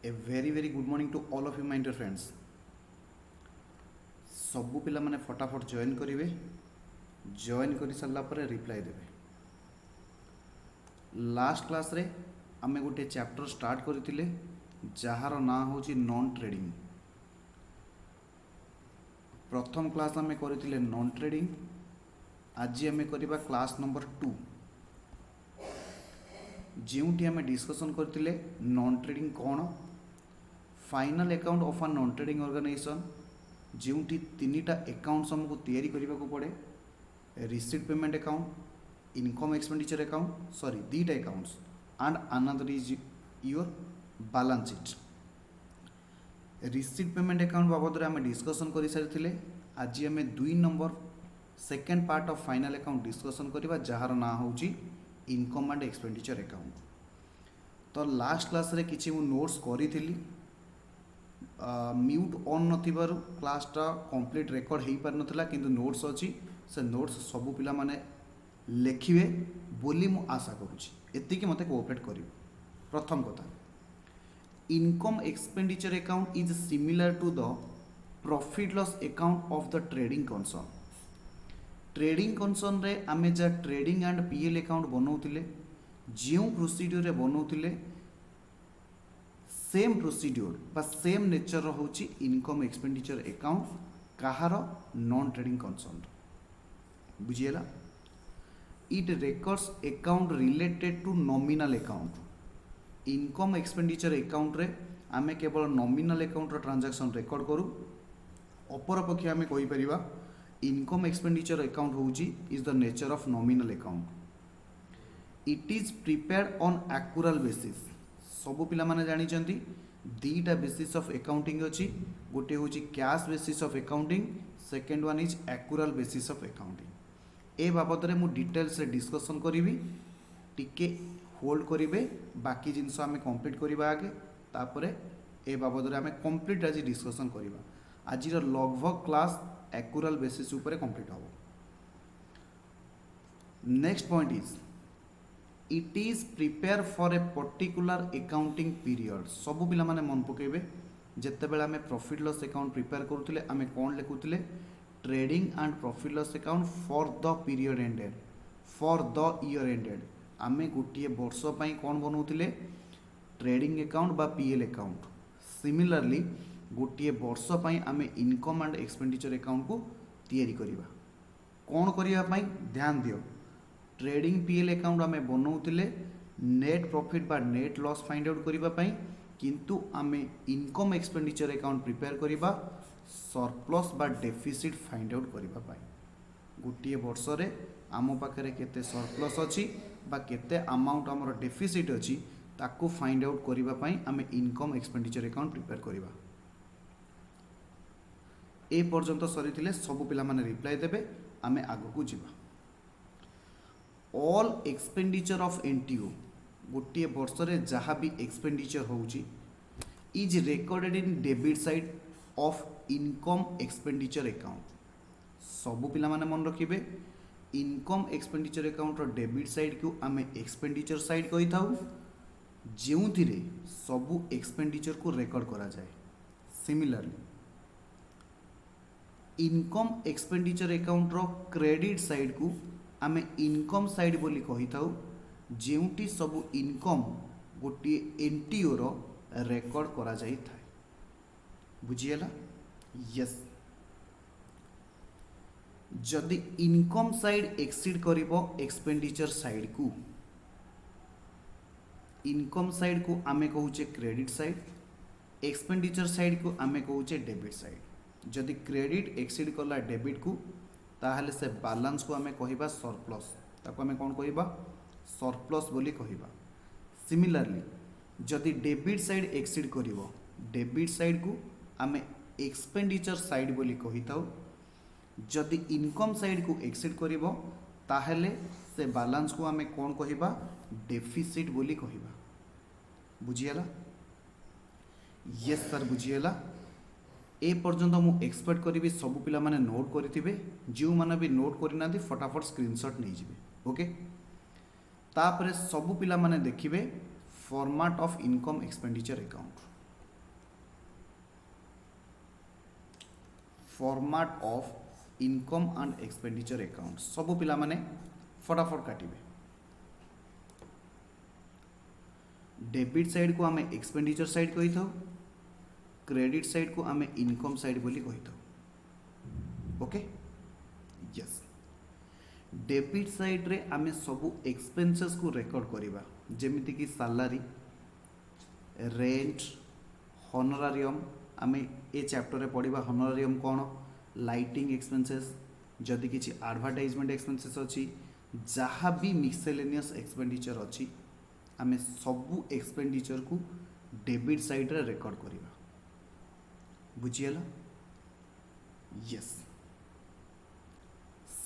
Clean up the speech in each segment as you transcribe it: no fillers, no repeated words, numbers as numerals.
A very very good morning to all of you my dear friends. सबू पिला माने फटाफट जॉइन करेंगे। जॉइन कर सारा पर रिप्लाई देवे। लास्ट क्लास रे आमे गोटे चैप्टर स्टार्ट करथिले जार ना हूँ नॉन ट्रेडिंग। प्रथम क्लास आमे करथिले नॉन ट्रेडिंग। आज आमे करिबा क्लास नंबर 2 जोटी आमे डिस्कशन करथिले नॉन ट्रेडिंग कौन, final account of a non trading organisation जोटी तीनटा अकाउंट्स हमको तैयारी करने को पड़े। Receipt payment account, income expenditure account, sorry दीटा accounts and another is your balance sheet. Receipt payment account बाबद आम डिस्कसन कर सारी। आज आम 2 number second part of final account discussion करवा जार ना हूँ इनकम एंड एक्सपेंडिचर अकाउंट। तो लास्ट क्लास रे किसी मु नोट्स करी म्यूट ऑन नथिबारु क्लासटा कंप्लीट रेकर्ड हो पार नथिला, किंतु नोट्स अच्छी से नोट्स सबू पिला माने लेखिबे बोली मु आशा करुछि। एतिकी मते कोऑपरेट करिवे। प्रथम कथा, income expenditure account is similar to the profit loss account of the trading concern. Trading concern रे आमे जा ट्रेडिंग एंड पीएल अकाउंट बनाउतिले जो प्रोसीड्यूर रे बनाउतिले सेम प्रोसीड्यूर बा सेम नेचर होची इनकम एक्सपेंडिचर अकाउंट कहार नॉन ट्रेडिंग कंसर्न। बुझिएला। It records account related to nominal account. Income expenditure account रे आमे केवल नॉमिनल अकाउंट रो ट्रांजैक्शन रेकॉर्ड करू। अपर पक्षे आमे कहि परिबा इनकम एक्सपेंडिचर अकाउंट होची is the nature of nominal account. It is prepared on accrual basis. सबू पिला माने जानी चंती दीटा बेसिस ऑफ अकाउंटिंग अच्छी। गोटे हूँ cash basis of accounting, second one is accrual basis of accounting. ए बाबद में मुझे डिटेल्स रे डिस्कसन करी। टिके होल्ड करेंगे, बाकी जिनस आम कंप्लीट करवा आगे तापर ए बाबद में आम कंप्लीट आज डिस्कसन करवा। आज लगभग क्लास एक्यूरल बेसिस उपर कंप्लीट हम। Next point is it is prepare for a particular accounting period. सबू पिला माने मन पकेबे जिते बेले आम प्रॉफिट लॉस अकाउंट प्रिपेयर करुले आम कौन लिखुले trading and profit loss account for the period ended, for the year ended. आम गोटे वर्ष कौन बनाऊले ट्रेडिंग अकाउंट बा पीएल अकाउंट। सिमिलरली गोटे वर्ष आम इनकम एंड एक्सपेंडिचर अकाउंट को तैयारी करवा। कौन करने ध्यान दियो, ट्रेडिंग पीएल अकाउंट आम बनाऊले नेट प्रॉफिट बा नेट लॉस फाइंड आउट करने, किंतु आम इनकम एक्सपेंडिचर अकाउंट प्रिपेयर करवा सरप्लस बा डेफिसिट फाइंड आउट करने। गोटे वर्ष रे आम पाखे केते सरप्लस अच्छी बा केते अमाउंट आमर डेफिसिट अच्छी ताकू फाइंड आउट करने आम इनकम एक्सपेंडिचर अकाउंट प्रिपेयर करवा। ए पर्यंत सरी सबू पिला माने रिप्लाई देबे। आम आग को जीवा। ऑल एक्सपेंडिचर ऑफ एनटीओ गोटे वर्ष रे जहाँ भी एक्सपेंडिचर होउची is recorded in debit side of income expenditure account. सबू पिला माने मन रखिबे इनकम एक्सपेंडिचर अकाउंट रो डेबिट साइड को आम एक्सपेंडिचर साइड कही थाउ, जो सबू एक्सपेंडिचर को रिकॉर्ड करा जाए। सिमिलरली इनकम एक्सपेंडिचर अकाउंट रो क्रेडिट साइड को आम इनकम साइड बोली कही थाउ, जोटी सबू इनकम गोटे एनटीओ रो रेकॉर्ड करा जाई थाए। बुझिएला। यस। जदि इनकम साइड एक्सीड करिवो एक्सपेंडिचर साइड को, इनकम साइड को आमे कहूचे क्रेडिट साइड, एक्सपेंडिचर साइड को आमे कहूचे डेबिट साइड। जदि क्रेडिट एक्सीड कला डेबिट को ताहले से बैलेंस को आमे कहिबा सरप्लस, ताको आमे कौन कहिबा सरप्लस बोली कहिबा। सिमिलरली जदि डेबिट साइड एक्सीड करिवो डेबिट साइड को आमे एक्सपेंडिचर साइड बोली कहि थाउ। जदि इनकम साइड को एक्सीड करिवो ताहले से बैलेंस को आमे कौन कहिबा डेफिसिट बोली कहिबा। बुझिएला। Yes sir बुझिएला। ए पर्यंत मु एक्सपेक्ट करी सबू पिला माने नोट करिथिबे, जो माने भी नोट करना फटाफट स्क्रीनशॉट नहीं जिवे। ओके। तापरे सबू पिला माने देखिबे format of income expenditure account. Format of income and expenditure account सब पिला माने फटाफट काटिबे डेबिट साइड को आम एक्सपेंडिचर साइड कही था क्रेडिट साइड को आम इनकम साइड बोली कही था ओके यस डेबिट साइड रे आम सब एक्सपेंसेस को रेकॉर्ड करवा जेमिति कि सैलरी रेंट हॉनरारियम आम ए चैप्टर रे पढ़ा हॉनरारियम कौन लाइटिंग एक्सपेंसेस जदि किसी एडवर्टाइजमेंट एक्सपेंसेस अच्छी जहाँ भी मिक्सेलेनियस एक्सपेंडिचर अच्छी आम सबू एक्सपेंडिचर को डेबिट साइड रे रेकॉर्ड करवा बुझीगला यस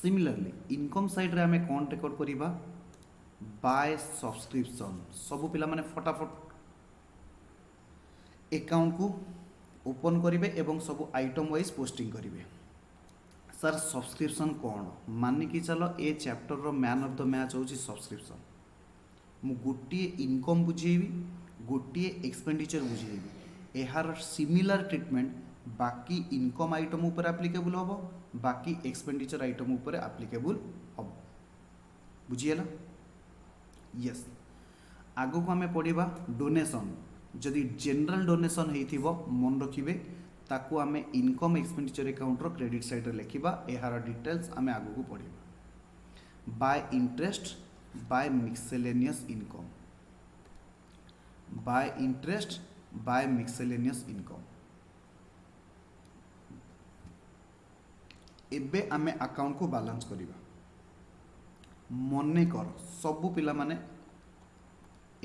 सिमिलरली इनकम साइड रे आम कौन रेकॉर्ड करवा बाय सब्सक्रिप्शन सबू पिला माने फटाफट अकाउंट को ओपन करेंगे एवं सब आइटम वाइज पोस्टिंग करेंगे सर सब्सक्रिप्शन कौन मान कि चलो ए चैप्टर रो मैन ऑफ द मैच हूँ सब्सक्रिप्शन मु गोटे इनकम बुझेबी गोटे एक्सपेंडिचर बुझेबी यार सिमिलर ट्रीटमेंट बाकी इनकम आइटम ऊपर एप्लिकेबल हम बाकी एक्सपेंडिचर आइटम ऊपर एप्लिकेबल हम बुझीगला यस आगो को आम पढ़ा डोनेशन जदि जनरल डोनेशन होइथिबो मन रखिबे ताकू आमे इनकम एक्सपेंडिचर अकाउंट रो क्रेडिट साइड रे लेखिबा एहार डिटेल्स आमे आगो को पढ़िबा by interest by miscellaneous income by interest by miscellaneous income एबे आमे अकाउंट को बैलेंस करिबा मने कर सबु पिला माने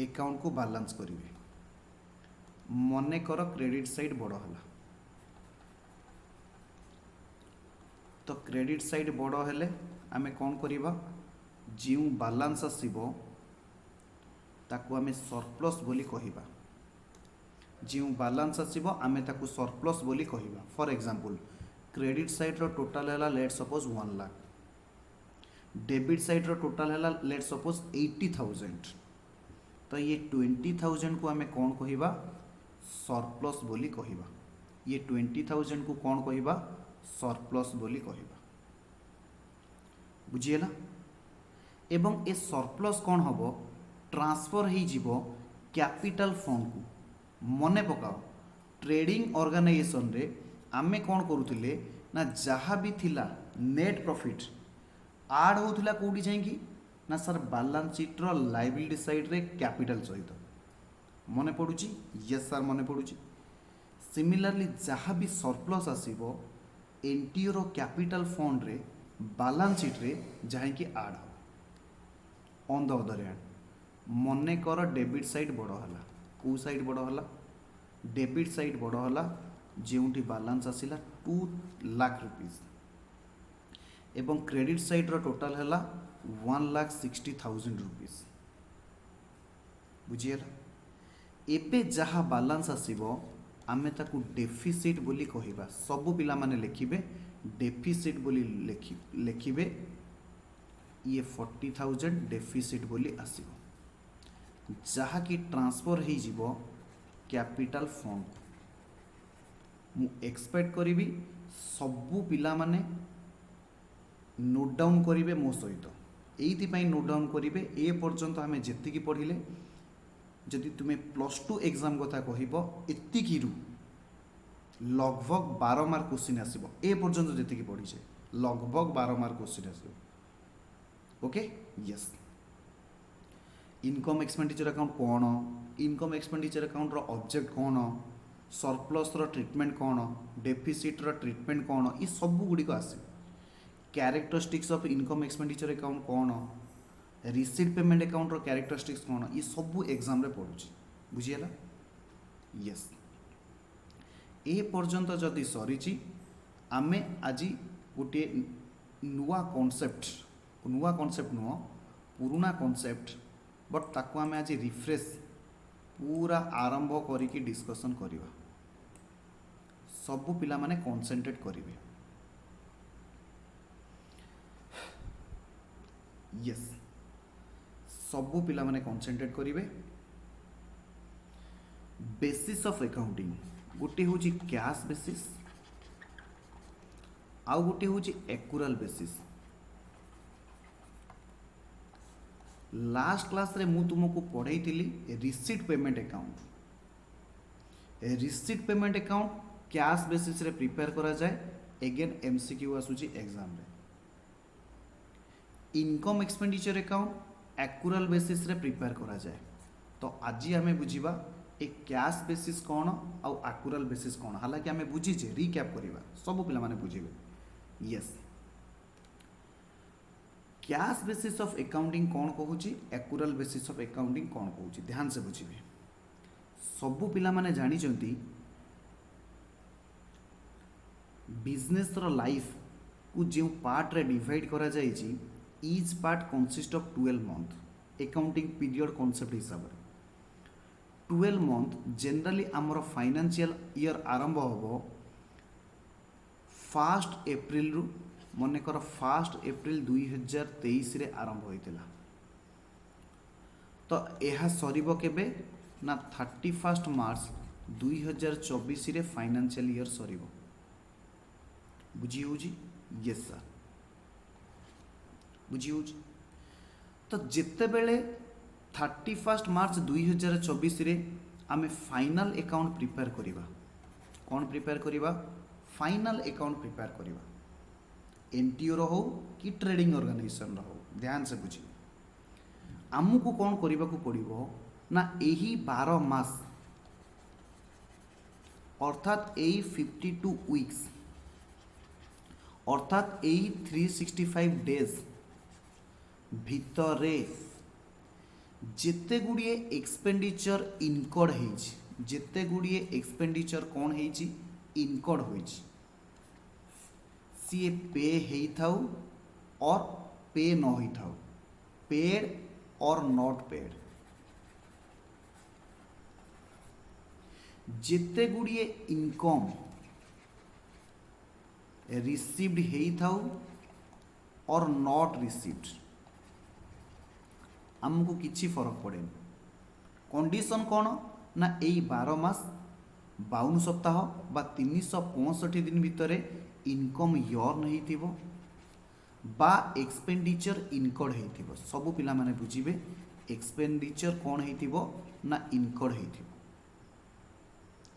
अकाउंट को बैलेंस करिवे मने कर क्रेडिट साइड बड़ है तो क्रेडिट साइड बड़ हेले आमे कौन करिबा जो बैलेंस आसीबो ताकू आमे सरप्लस बोली कहिबा जो बैलेंस आसीबो आमे ताकू सरप्लस बोली कहिबा फॉर एग्जांपल क्रेडिट साइड रो टोटल हैला let suppose 1 lakh debit side रो टोटल हैला लेट सपोज 80,000 तो ये 20,000 को आमे कौन कहिबा सरप्लस बोली कहिबा ये 20,000 को कौन कहिबा सरप्लस बोली कहिबा बुझीगला एवं ए सरप्लस कौन हबो ट्रांसफर ही जीवो कैपिटल फंड को मने पकाओ ट्रेडिंग ऑर्गेनाइजेशन रे आमे कौन करूथिले ना जहाँ भी थिला नेट प्रॉफिट आड होथिला कोडी जाईकी ना सर बैलेंस शीट रो लायबिलिटी साइड रे कैपिटल सहित मने पड़ुची यस सर मने पड़ुची सिमिलरली जहाँ भी सरप्लस आसीबो एनटीओ रो कैपिटल फंड रे बैलेंस शीट रे जहाँ की आड हो ऑन द अदर हैंड मने कर डेबिट साइड बड़ हला को साइड बड़ हला डेबिट साइड बड़ हला जेउंटी बैलेंस आसिला 2 लाख रुपीस एवं क्रेडिट साइड रो टोटल हला 1,60,000 रुपीस बुझीगला एबे जहाँ बैलेंस आसीबो आमे ताकू डेफिसिट बोली कहिबा सबु पिला माने लेखिबे डेफिसिट बोली लेखिबे ये 40,000 डेफिसिट बोली आसीबो जहाँ की ट्रांसफर ही जीवो कैपिटल फंड मु एक्सपेक्ट करी सबु पिला माने नोट डाउन करिवे मो सहित एइथि पई नोट डाउन करिवे ए पर्यंत आमे जेतिकी पढ़िले जदि तुम्हें +2 एग्जाम कथा कहब एतिकिरू लगभग 12 मार्क क्वेश्चन आसीबो ए पर्यंत जेतिकी पढ़ीछे लगभग 12 मार्क क्वेश्चन आसीबो okay yes income expenditure account कौन इनकम एक्सपेंडिचर अकाउंट रो ऑब्जेक्ट कौन सरप्लस रो ट्रीटमेंट कौन डेफिसिट रो ट्रीटमेंट कौन ये सब गुड़िक आसे characteristics of income expenditure account कौन रिसीट पेमेंट अकाउंट रो कैरेक्टरिस्टिक्स कौन ये सब एग्जाम रे पड़ुची बुझीगला यस ए पर्यंत जदि सरीची आमे आज गोटे नुआ कॉन्सेप्ट नुह पुराना कॉन्सेप्ट बट ताकू आमे आज रिफ्रेश पूरा आरंभ करिकी डिस्कशन करिवा सबु पिला माने कॉन्सेंट्रेट करिवे यस सबु पिला माने कॉन्सेंट्रेट करिवे बेसिस ऑफ अकाउंटिंग गोटे होची कैश बेसिस आउ गोटे हूँ एक्यूरल बेसिस। लास्ट क्लास रे मु तुमको पढ़ाई receipt payment account. Receipt payment account cash basis रे प्रिपेयर करा जाए। एगेन एमसीक्यू आसूची एग्जाम रे। Income expenditure account accrual basis रे प्रिपेयर करा जाए। तो आज आम बुझा ए कैश बेसिस कौन आउ एक्यूरल बेसिस कौन। हालांकि आम बुझीचे रिकैप करवा सब पिला माने बुझेबे। Yes, cash basis of accounting कौन कहूँ, एक्यूरल बेसिस ऑफ अकाउंटिंग कौन कहूँ, ध्यान से बुझे। सबू पिला माने जानी चंती बिजनेस रो लाइफ को जो पार्ट रे डिवाइड करा जाय छी, each part consist of 12 month accounting period concept हिसाब रे। 12 मंथ जनरली आमर फाइनेंशियल ईयर आरंभ होबो 1 एप्रिल रु, मनकर 1 एप्रिल 2023 रे आरंभ होइतिला। तो यह सरीबो केबे ना 31 मार्च 2024 रे फाइनेंशियल ईयर सरीबो। बुझी होजी? यस सर, बुझी होजी। तो जिते बेले 31 मार्च 2024 रे आमे फाइनल अकाउंट प्रिपेयर करिबा। कौन प्रिपेयर करिबा? फाइनल अकाउंट प्रिपेयर करिबा। एनटीओ रो हो कि ट्रेडिंग ऑर्गेनाइजेशन रो हो, ध्यान से बुझी। आमको कौन करने को पड़ो ना यही 12 मास अर्थात यही 52 वीक्स अर्थात यही 365 डेज भितरे जेते गुड़िए एक्सपेंडिचर इनकर्ड होइछि, जेते गुड़िए एक्सपेंडिचर कौन होइछि इनकर्ड होइछि, सी पे हेई थाउ और पे न होई थाउ, पेड और नॉट पेड, जिते गुड़िए इनकम रिसीव्ड हेई थाउ और नॉट रिसीव्ड, आमको किसी फरक पड़े। कंडीशन कौन ना यही 12 मास 52 सप्ताह बा 365 दिन भितर इनकम यर्न होइथिबो बा एक्सपेंडिचर इनकर्ड होइथिबो। सब पिला माने बुझिबे एक्सपेंडिचर कौन होइथिबो ना इनकर्ड होइथिबो।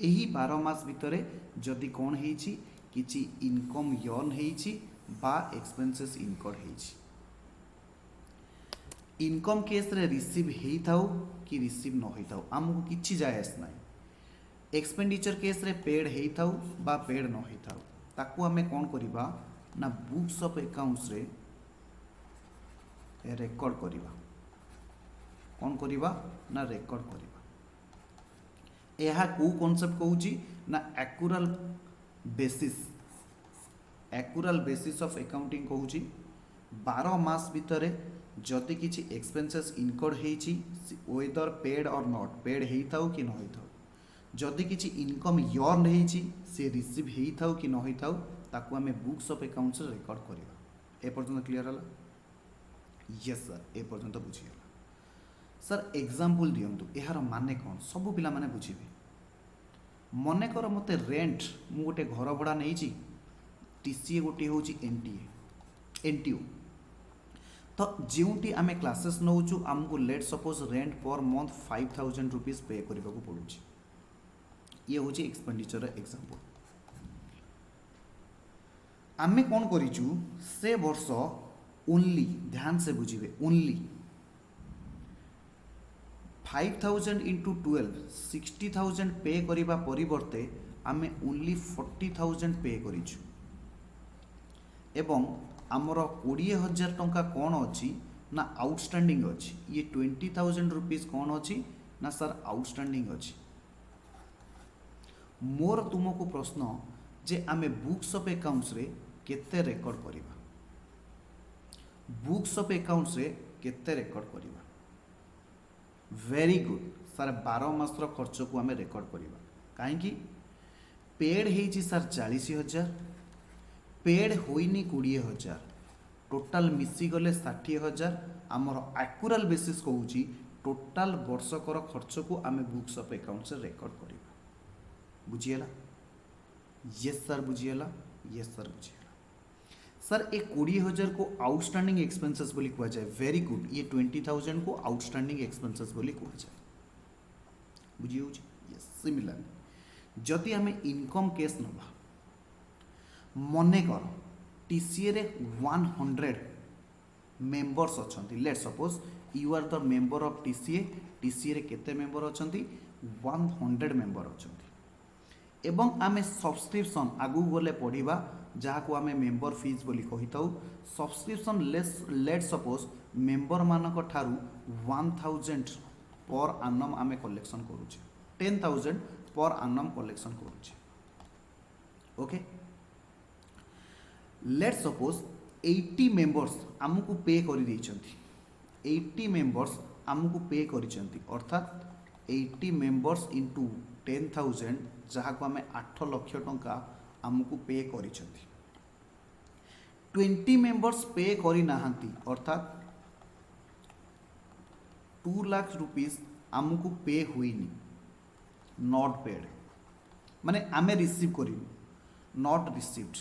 यही 12 मास भितर जदि कौन होइछि किछि इनकम यर्न होइछि बा एक्सपेंसेस इनकर्ड होइछि। इनकम केस रे रिसीव हेई थाउ कि रिसीव न होई थाउ आमको किछि जायस ना। एक्सपेंडिचर केस रे पेड हेई थाउ बा पेड न होई थाउ ताकू आमे कौन करिबा ना बुक्स ऑफ अकाउंट्स रे रेकॉर्ड करिबा। कौन करिबा ना रेकॉर्ड करिबा। यह को कांसेप्ट कहूची ना accrual basis, accrual basis of accounting कहूची। 12 मास भितर जदि किछि एक्सपेंसेस इनकर्ड हेइछि whether paid or not paid हेई थाउ कि न होई थाउ, जदि किछि इनकम यर्न हेइछि से रिसीव हेई थाउ कि न होई थाउ ताकू आमे बुक्स ऑफ अकाउंट्स रे रिकॉर्ड करिबा। ए पर्यंत क्लियर हला? यस सर, ए पर्यंत बुझी हला। सर एग्जांपल दियंतु एहार माने कौन सब पिला माने बुझिबे। मने कर मते रेंट मु गोटे घर भड़ा नहीं टीसीए गोटे हूँ एनटीओ। तो जोटी आम क्लासेस नौचु आमको let suppose rent per month 5000 rupees पे करने को पड़ू। ये हूँ एक्सपेंडिचर एग्जांपल। आमे कौन करिचु से वर्ष ओनली, ध्यान से बुझिबे, ओनली 5000 इंटू 12 60,000 पे करिबा परिवर्ते आमे ओनली 40,000 पे करिछु एवं आमर 20,000 टंका कौन अच्छी ना आउटस्टैंडिंग अच्छी। ये 20,000 रुपीज कौन अच्छी ना सर आउटस्टैंडिंग अच्छी। मोर तुमको प्रश्न जे आमे बुक्स ऑफ अकाउंट्स रे केते रेकॉर्ड करिबा, बुक्स ऑफ अकाउंट्स रे केते रेकॉर्ड करिबा। वेरी गुड सर, 12 मास खर्च को आमे रेकॉर्ड करिबा। कहीं पेड हेइछि सर 40,000, पेड होइनी 20,000, टोटाल मिसी गले 60,000। आमर एक्यूरल बेसिस कहूची टोटाल वर्षकर खर्च को आमे बुक्स ऑफ अकाउंट्स रे रेकॉर्ड करिबा। बुझिएला? यस सर बुझिएला? यस सर बुझिएला। सर ये 20,000 को आउटस्टैंडिंग एक्सपेंसेस बोली कहा जाए। वेरी गुड, ये 20,000 को आउटस्टैंडिंग एक्सपेंसेस बोली कहा जाए। बुझी होची? यस। सिमिलरली जदि आम इनकम केस नवा, मने कर टीसीए रे 100 मेंबर्स अछंती। Let suppose you are the member of TCA. TCA रे केते मेंबर अछंती? 100 मेंबर अछंती। एवं आमे सब्सक्रिप्शन आगु गले पढ़िबा जहाँ को आमे मेंबर फीस बोली कही थाउ। सब्सक्रिप्शन लेट सपोज मेंबर मानक ठारू 1000 पर आनम आमे कलेक्शन करूचे, 10,000 पर आनम कलेक्शन करूचे। ओके, लेट सपोज 80 मेंबर्स आमको पे कर देइचंती। 80 मेंबर्स आमको पे करिसंती, अर्थात 80 मेंबर्स इंटू 10,000 जहाँ को आमे 8 लाख टंका आमको पे करिसंती। 20 मेंबर्स पे करी नाहंती, अर्थात 2 लाख रुपीस आमको पे हुईनी, नॉट पेड, माने आमे रिसीव करिनु, नॉट रिसीव्ड।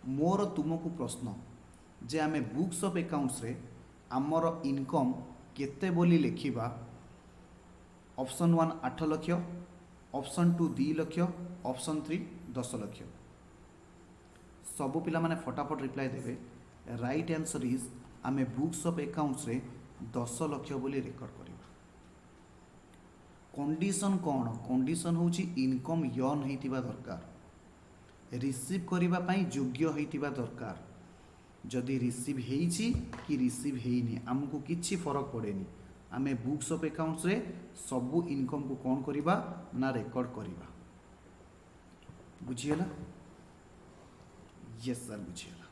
मोर तुमको प्रश्न जे आमे बुक्स ऑफ अकाउंट्स रे आमर इनकम केते बोली लेखिबा। Option 1 8 lakh, option 2 2 lakh, option 3 10 lakh. सबु पिला माने फटाफट रिप्लाई देवे। राइट आंसर इज आमे बुक्स ऑफ अकाउंट्स रे 10 लाख बोली रेकर्ड करिबा। कंडीशन कौन? कंडीशन होची इनकम यर्न हेतिबा दरकार, रिसीव करिबा पई योग्य हेतिबा दरकार। जदि रिसीव हेइची कि रिसीव हेइनी हमको किछि फरक पड़ेनी। आमे बुक्स ऑफ अकाउंट्स रे सबु इनकम को कौन करिबा ना रेकर्ड करिबा। बुझियला? यस सर, बुझियला।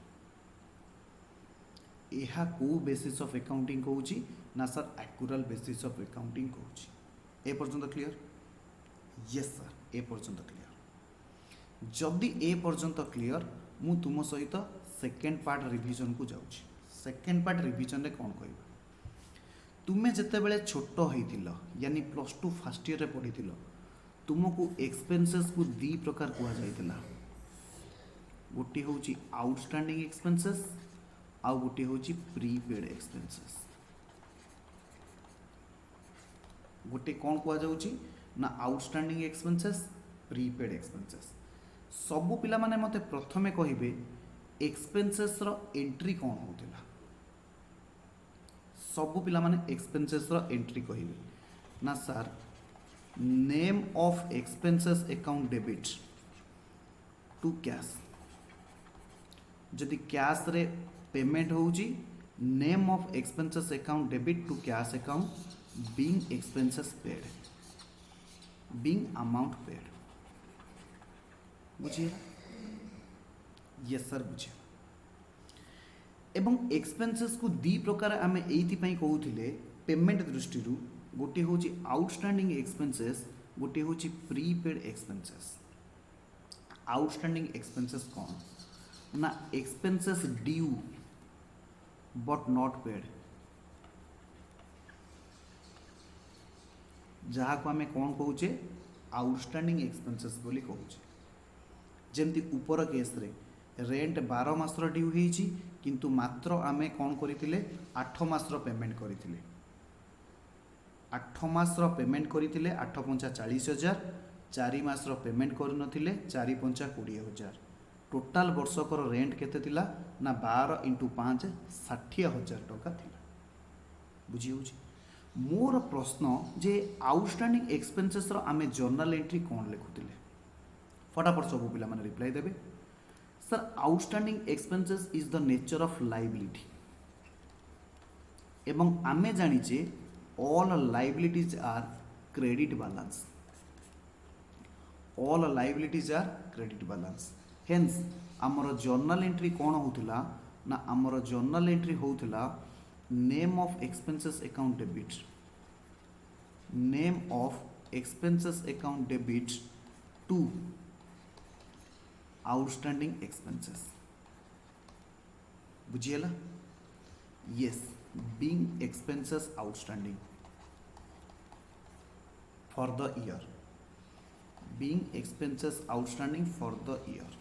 एहा को बेसिस ऑफ अकाउंटिंग कहूची ना sir accrual basis of accounting कहूची। ए पर्यंत क्लियर? यस सर, ए पर्यंत क्लियर। जदि ए पर्यंत क्लियर, मु तुम सहित सेकेंड पार्ट रिविजन को जाऊँ। सेकेंड पार्ट रिविजन रे कौन कहबा? तुम्हें जिते बड़े छोट होइतिलो, यानी +2 फर्स्ट ईयर रे पढ़ितिलो, तुमको एक्सपेंसेस को 2 प्रकार कहा जाइतिला। गोटे होची आउटस्टैंडिंग एक्सपेंसेस, आउ गोटे होची प्रीपेड एक्सपेंसेस। गोटे कौन कहा जाउची ना आउटस्टैंडिंग एक्सपेंसेस, प्रीपेड एक्सपेंसेस। सबु पिला माने मते प्रथमे कहिबे एक्सपेंसेस रो एंट्री कौन होतिला। सबु पिला माने एक्सपेंसेस रो एंट्री कहिबे ना sir name of expenses account debit to cash. जदि कैश रे पेमेंट होउची, name of expenses account debit to cash account being expenses paid, being amount paid. बुझिए? यस सर, बुझिए। एवं एक्सपेंसेस को 2 प्रकार आमे एइथि पई कहउथिले पेमेंट दृष्टि रु। गोटे होची आउटस्टैंडिंग एक्सपेंसेस, गोटे होची प्रीपेड एक्सपेंसेस। आउटस्टैंडिंग एक्सपेंसेस कौन ना expenses due but not paid, जहाँ को आमे कौन कहूचे आउटस्टैंडिंग एक्सपेंसेस बोली कहूचे। जेमती ऊपर केस रे रेंट 12 मासर ड्यू होईची, किंतु मात्र आमे कौन करथिले 8 मासर पेमेंट करथिले। 8 मासर पेमेंट करथिले 8 पंचा 40,000, 4 मासर पेमेंट कर नथिले 4 पंचा 20,000। टोटाल वर्षकर रेंट केते थिला ना 12 × 5 60,000 टका थिला। बुझी होची? मोर प्रश्न जे आउटस्टैंडिंग एक्सपेंसेस रो आमे जर्नल एंट्री कौन लिखुतिले? फटाफट सब पिला माने रिप्लाई देबे। Sir outstanding expenses is the nature of liability. एवं आमे जानिचे all liabilities are credit balance. All liabilities are credit balance. Hence आमर जर्नल एंट्री कौन होतिला ना आमर जर्नल एंट्री होतिला name of expenses account debit, name of expenses account debit to outstanding expenses. बुझिएला? Yes, being expenses outstanding for the year, being expenses outstanding for the year.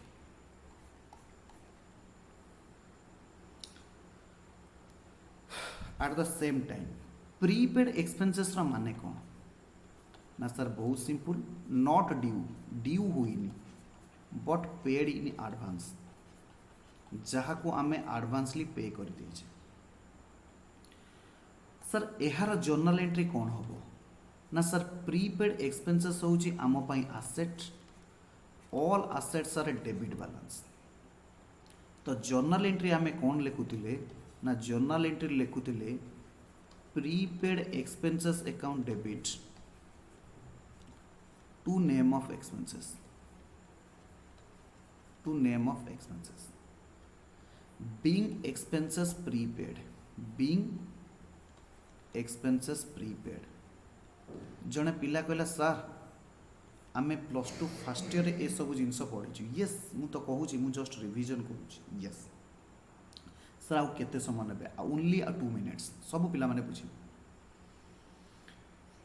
At the same time prepaid expenses माने कौन ना sir बहुत simple not due due हुईनी but paid in advance जहाँ को आमे advancely पे कर दीजिए सर यार जर्नल एंट्री कौन हम ना सर प्रीपेड एक्सपेंसेस होची आम पाई asset all assets are debit balance तो जर्नल एंट्री आमे कौन लिखुतिले ना जर्नल एंट्री लिखुतिले prepaid expenses account debit to name of expenses to name of expenses being expenses prepaid being expenses prepaid जड़े पिला कहला सर आमे प्लस टू फास्ट इयर ए सब जिनस पढ़ी येस मु तो कहूँ मु जस्ट रिविजन करूँ येस सर आउ केते समय ने ओनली 2 मिनिट्स सब पिला माने बुझी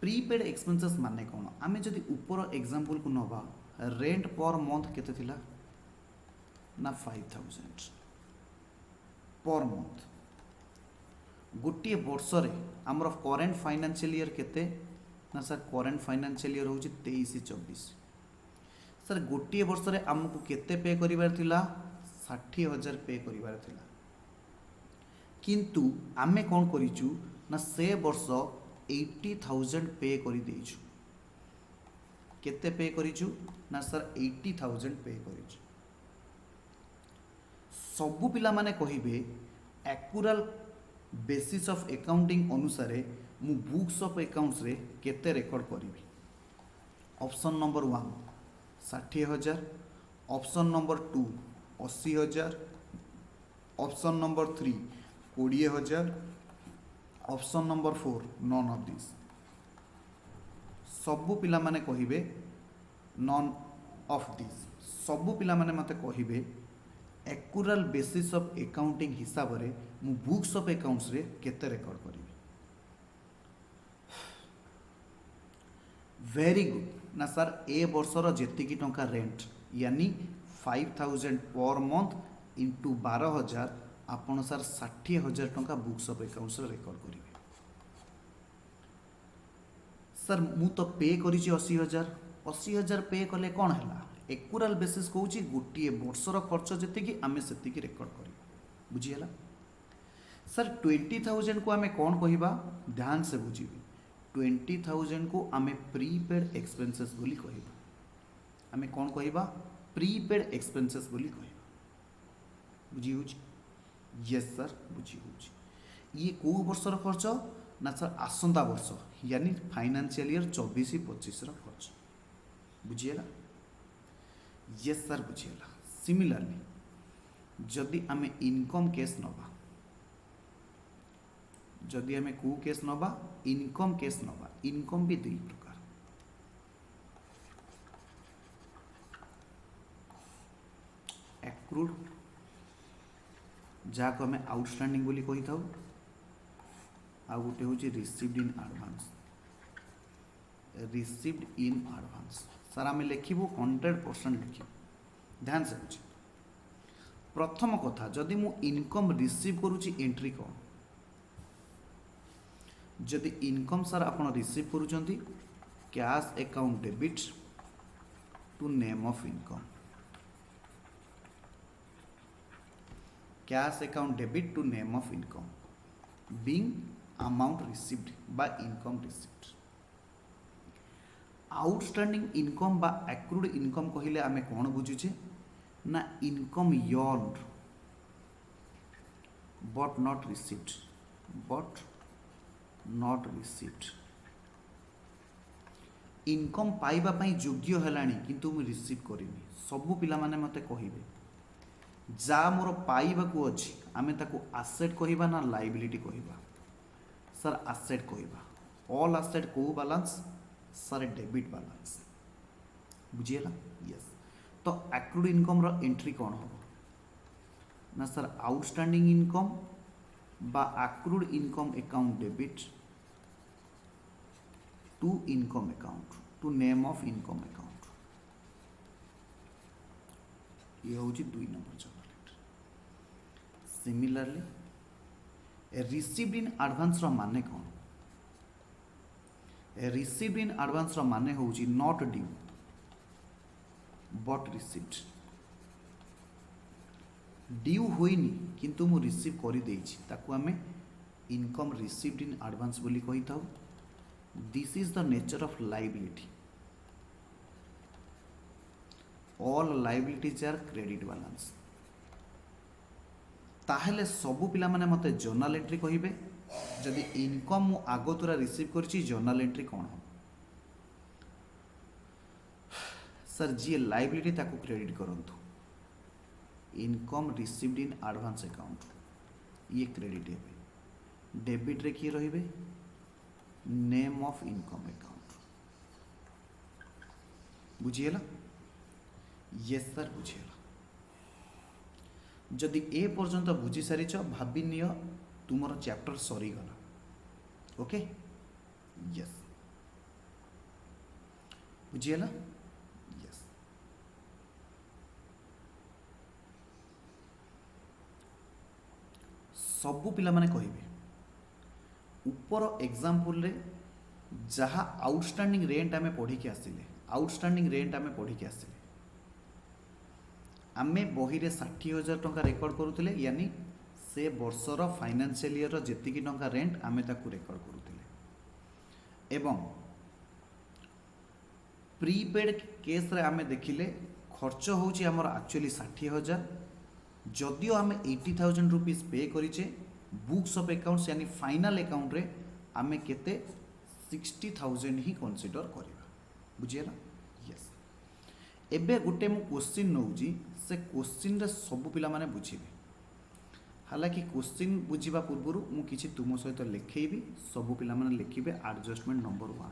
प्रीपेड एक्सपेंसेस माने कौन आमे जदि ऊपर एग्जांपल को नबा रेंट पर मंथ केते थिला ना 5000 पर मंथ गोटे वर्ष रे आमर करेंट फाइनेंशियल ईयर केते ना सर करेंट फाइनेंशियल ईयर होची 23-24 सर गोटे वर्ष रे आमको केते पे करिवार थिला 60,000 पे करिवार थिला किंतु आमे कोन करिचु ना से वर्ष 80,000 पे करि देइछु केते पे करिचु ना सर 80,000 पे करिचु सबु पिला माने कहिबे एक्युरल बेसिस ऑफ अकाउंटिंग अनुसार मु बुक्स ऑफ अकाउंट्स रे केते रेकॉर्ड करिवि option number 1 60,000 option number 2 80,000 option number 3 20,000 option number 4 none of this सबु पिला माने कहिबे नॉन ऑफ दिस सबु पिला माने मते कहिबे एक्युरल बेसिस ऑफ अकाउंटिंग हिसाब रे मु बुक्स ऑफ अकाउंट्स रे केते रेकॉर्ड करिवि वेरी गुड ना सर ए वर्षर जेतिकी टंका रेंट यानी 5,000 पर मंथ इंटू 12,000 आपण सर 60,000 टंका बुक्स ऑफ अकाउंट्स रे रेकॉर्ड करिवि सर मु तो पे करिछि 80,000 पे कले कौन है एक्युरल बेसिस कहूँ गोटे वर्षर खर्च जी आम से रेकर्ड कर बुझीगला सर 20,000 को आम कौन कहवा ध्यान से बुझी 20,000 को आम प्रीपेड एक्सपेंसेस बोली कहवा आम कौन कहवा प्रीपेड एक्सपेंसेस बोली कहवा बुझी हो यस सर बुझी हो ये कौ वर्षर खर्च ना सर आसंता वर्ष यानी फाइनेंशियल ईयर 24-25 खर्च बुझीगला यस सर बुझीगला सिमिलरली जदि आमे इनकम केस नबा जदि आमे को केस नबा इनकम केस नबा इनकम भी 2 प्रकार एक्रूड जहाँ को आमे आउटस्टैंडिंग बोली कही था आ गोटे हूँ received in advance received in advance sir आम लिखू 100% लिखू ध्यान से बुझे प्रथम कथा जदि मु इनकम रिसीव करुच्ची एंट्री कौन जदि इनकम सर आपन रिसीव करुचंती cash account debit to name of income cash account debit to name of income being amount received by income received outstanding income बा एक्रूड इनकम कहले आमे कौन बुझुचे ना income earned but not received income पाइबा पई योग्य हेलानी किंतु मु रिसीव करिनी सबु पिला माने मते कहिबे जा मोर पाइबा को अछि आमे ताको एसेट कहिबा ना लायबिलिटी कहिबा सर एसेट कहिबा ऑल एसेट को बैलेंस सर डेबिट बैलेंस बुझीगला यस तो एक्रूड इनकम रो एंट्री कौन हो ना सर आउटस्टैंडिंग इनकम बा accrued income account debit to income account to name of income account ये हूँ 2 number journal entry similarly received in advance रो माने कौन? रिसीव्ड इन एडवांस रो माने होउची not due but received. Due होइनी किंतु मु रिसीव करि देइछि ताकू आमे इनकम रिसीव्ड इन एडवांस बोली कहि थाउ। This is the nature of liability. All liabilities are credit balance. ताहेले सबु पिला माने मते जर्नल एंट्री कहिबे जदि इनकम मु आगो तुरा रिसीव करछि जर्नल एंट्री कोन हो? सर जी लायबिलिटी ताकू क्रेडिट करंतु। Income received in advance account ये क्रेडिट हेबे। डेबिट रे की रहिबे? Name of income account. बुझिएला? यस सर बुझिएला। जदि ए पर्यंत बुझी सारिछ भाबी नियो तुमर चैप्टर सरी गला। Okay yes बुझिएला? यस सबु पिला माने कहिबे ऊपर एग्जांपल रे जहा आउटस्टैंडिंग रेंट आमे पढ़ी के आसिले आउटस्टैंडिंग रेंट आमे पढ़ी के आसिले आमे बही रे 60,000 टंका रेकॉर्ड करूथिले यानी से वर्षर फाइनेंशियल ईयर जेतिकी टंका रेंट आमे ताकू रेकॉर्ड करूथिले एवं प्रीपेड केस रे आमे देखिले खर्च होउची हमर एक्चुअली 60,000 जदियो आमे 80,000 रुपीस पे करिचे बुक्स ऑफ अकाउंट्स यानी फाइनल अकाउंट रे आमे केते 60,000 ही कंसीडर करिबा। बुझिएला? यस एबे गुटे मु क्वेश्चन नउजी से क्वेश्चन रे सब पिला माने बुझिबे। हालांकि क्वेश्चन बुझिबा पूर्वरु मु किछि तुम सहित लिखेइबी सब पिला माने लिखिबे एडजस्टमेंट नंबर 1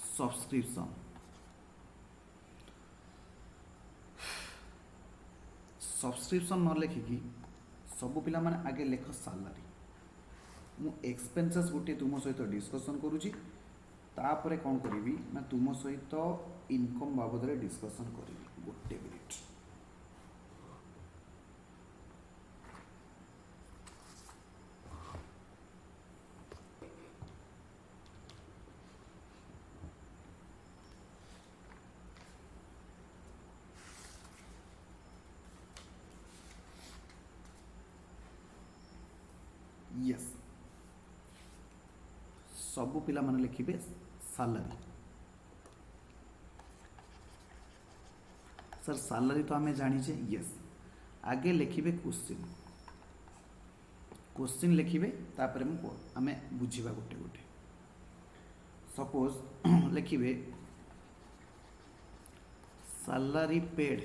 सब्सक्रिप्शन। सब्सक्रिप्शन न लिखिकी सब पिला माने आगे लेख सैलरी। मु एक्सपेंसेस गोटे तुम सहित डिस्कशन करूची तापरे कौन करी ना तुम सहित इनकम बाबद रे डिस्कशन करी गोटे मिनिट। यस सबु पिला माने लिखिबे सैलरी। सर सैलरी तो आमे जानिचे यस आगे लिखिबे क्वेश्चन क्वेश्चन लिखिबे तापरे मु आमे बुझिबा गोटे गोटे। सपोज लिखिबे salary paid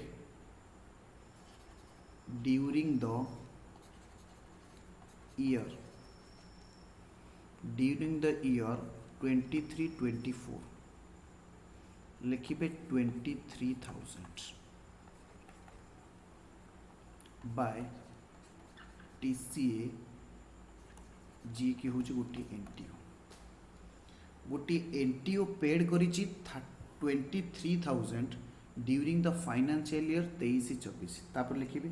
during the year during the year 23-24 लिखिबे 23,000 by TCA जी की होची गोटी एनटीओ पेड करिची 23,000 ड्यूरिंग द फाइनेंशियल ईयर 23-24 तापर लिखिबे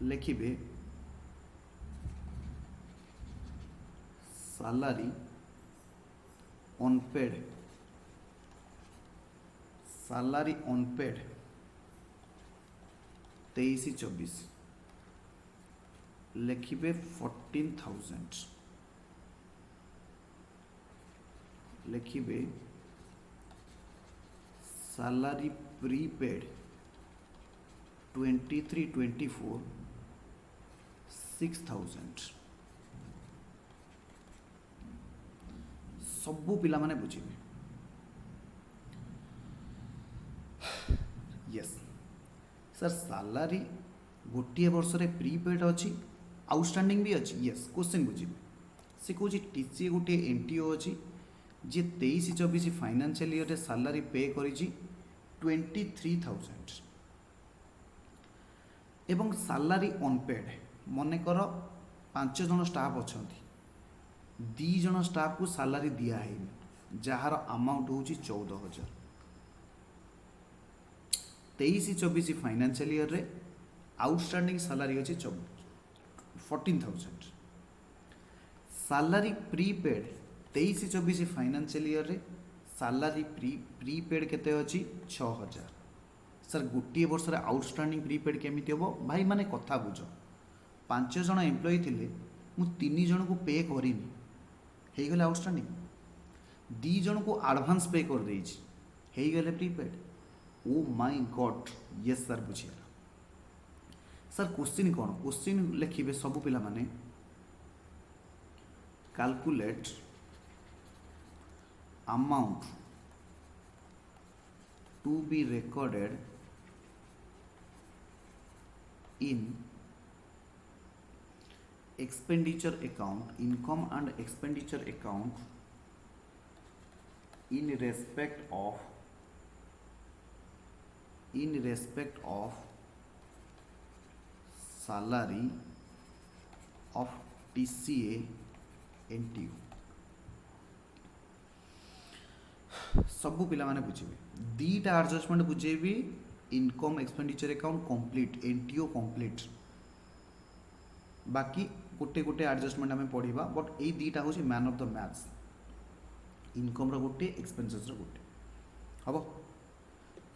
लिखिबे सैलरी अनपेड 23-24 लिखिबे 14,000 लिखिबे सैलरी प्रीपेड 23-24 6,000 सबु पिला माने बुझिबे। यस सर सैलरी गोटे वर्ष रे प्रीपेड अच्छी आउटस्टैंडिंग भी अच्छी यस क्वेश्चन बुझिबे। से कहूँ टीसी गोटे एनटीओ अच्छी जी 23-24 फाइनेंशियल ईयर रे सैलरी पे करिछि 23,000 एवं सैलरी अनपेड मनकर 5 जन स्टाफ अच्छा 2 जन स्टाफ को सैलरी दिया है जार अमाउंट हूँ 14,000। 23-24 फाइनेंशियल ईयर रे आउटस्टैंडिंग सैलरी अच्छी 14,000। सैलरी प्रीपेड 23-24 फाइनेंशियल ईयर रे सैलरी प्रीपेड केते अच्छी 6,000। सर गोटे वर्ष आउटस्टैंडिंग प्रीपेड केमिति हम भाई माने कथा बुझ 5 जन एम्प्लॉय थिले मु 3 जन को पे करिनी हे गले आउटस्टैंडिंग 2 जन को एडवांस पे कर देछि हे गले prepaid. Oh my god yes sir बुझिया सर क्वेश्चन कौन क्वेश्चन लिखिबे सब पिला माने calculate amount to be recorded in expenditure account, income and expenditure account in respect of salary of TCA NTU। सबू पिला माने बुझे दीटा एडजस्टमेंट बुझेबी income expenditure account complete NTO complete बाकी गोटे गोटे एडजस्टमेंट आम पढ़ा बट यही दीटा हूँ man of the maths income रो गोटे एक्सपेंसेस रो गोटे हम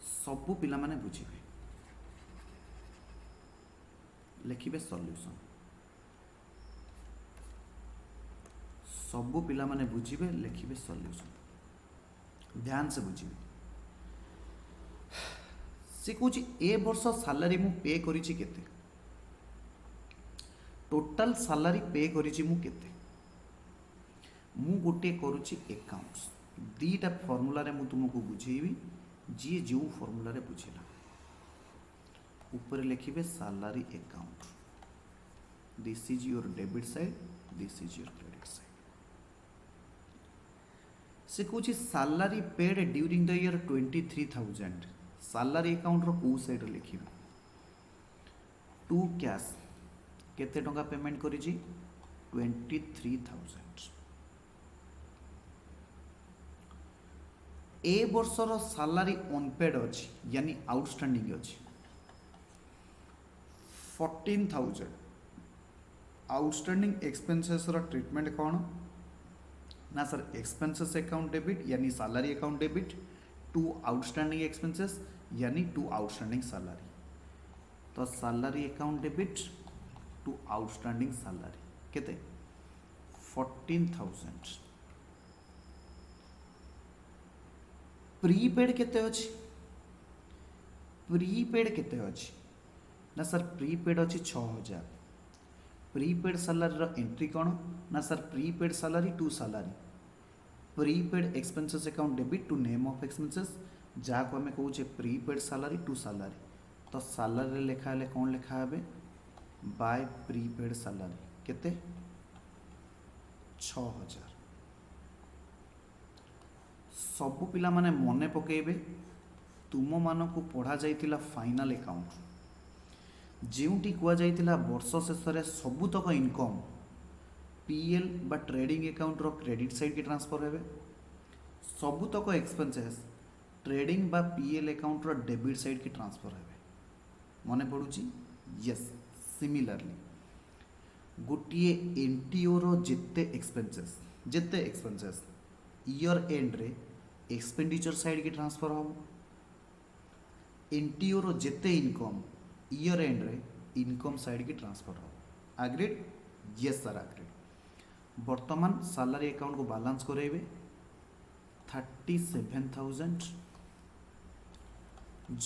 सबू पिला माने बुझे लिखिबे सॉल्यूशन सबू पिला माने बुझिबे लिखिबे सॉल्यूशन ध्यान से बुझिबे से कहूँ ए वर्ष सैलरी मु पे करिछि केते टोटल सैलरी पे करिछि मु केते मु गोटे करुछि अकाउंट्स दीटा फॉर्मूला रे मु तुमको बुझेबी जी जो फॉर्मूला रे बुझेला ऊपर लिखिबे salary account this is your debit side this is your credit side से कहूँ salary paid during the year 23,000 salary account रो को साइड लिखिबे टू कैश केते टंका पेमेंट करिछि 23,000 ए वर्षर सैलरी अनपेड अच्छी यानी आउटस्टैंडिंग अच्छी 14,000 आउटस्टैंडिंग एक्सपेंसेस रो ट्रीटमेंट कौन ना सर एक्सपेंसेस अकाउंट डेबिट यानी salary account debit to outstanding expenses यानी टू आउटस्टैंडिंग सैलरी तो salary account debit to outstanding salary केते 14,000 प्रीपेड केते अछि प्रीपेड केते अछि ना सर प्रीपेड अछि 6,000 प्रीपेड सैलरी रो एंट्री कौन ना sir prepaid salary to salary prepaid expenses account debit to name of expenses जहाँ को आम कहूँ प्रीपेड सैलरी टू सैलरी तो सैलरी लिखा है कौन लिखा है बाय प्रीपेड सैलरी केते 6,000 सबु पिला माने मने पकेबे तुम मानक पढ़ा जाइतिला फाइनल अकाउंट जेउटी कुआ जाइतिला वर्ष शेष रे सबुतक इनकम पीएल बा ट्रेडिंग अकाउंट रो क्रेडिट साइड की ट्रांसफर हेबे सबुतक एक्सपेंसेस ट्रेडिंग बा पीएल अकाउंट रो डेबिट साइड की ट्रांसफर हेबे मने पड़ुची यस सिमिलरली गोटे एनटीओ रो जेते एक्सपेंसेस ईयर एंड रे एक्सपेंडिचर साइड की ट्रांसफर हम एनटीओ रो जेते इनकम ईयर एंड रे इनकम साइड की ट्रांसफर हम एग्रीड यस सर एग्रीड वर्तमान सैलरी अकाउंट को बैलेंस करेबे 37,000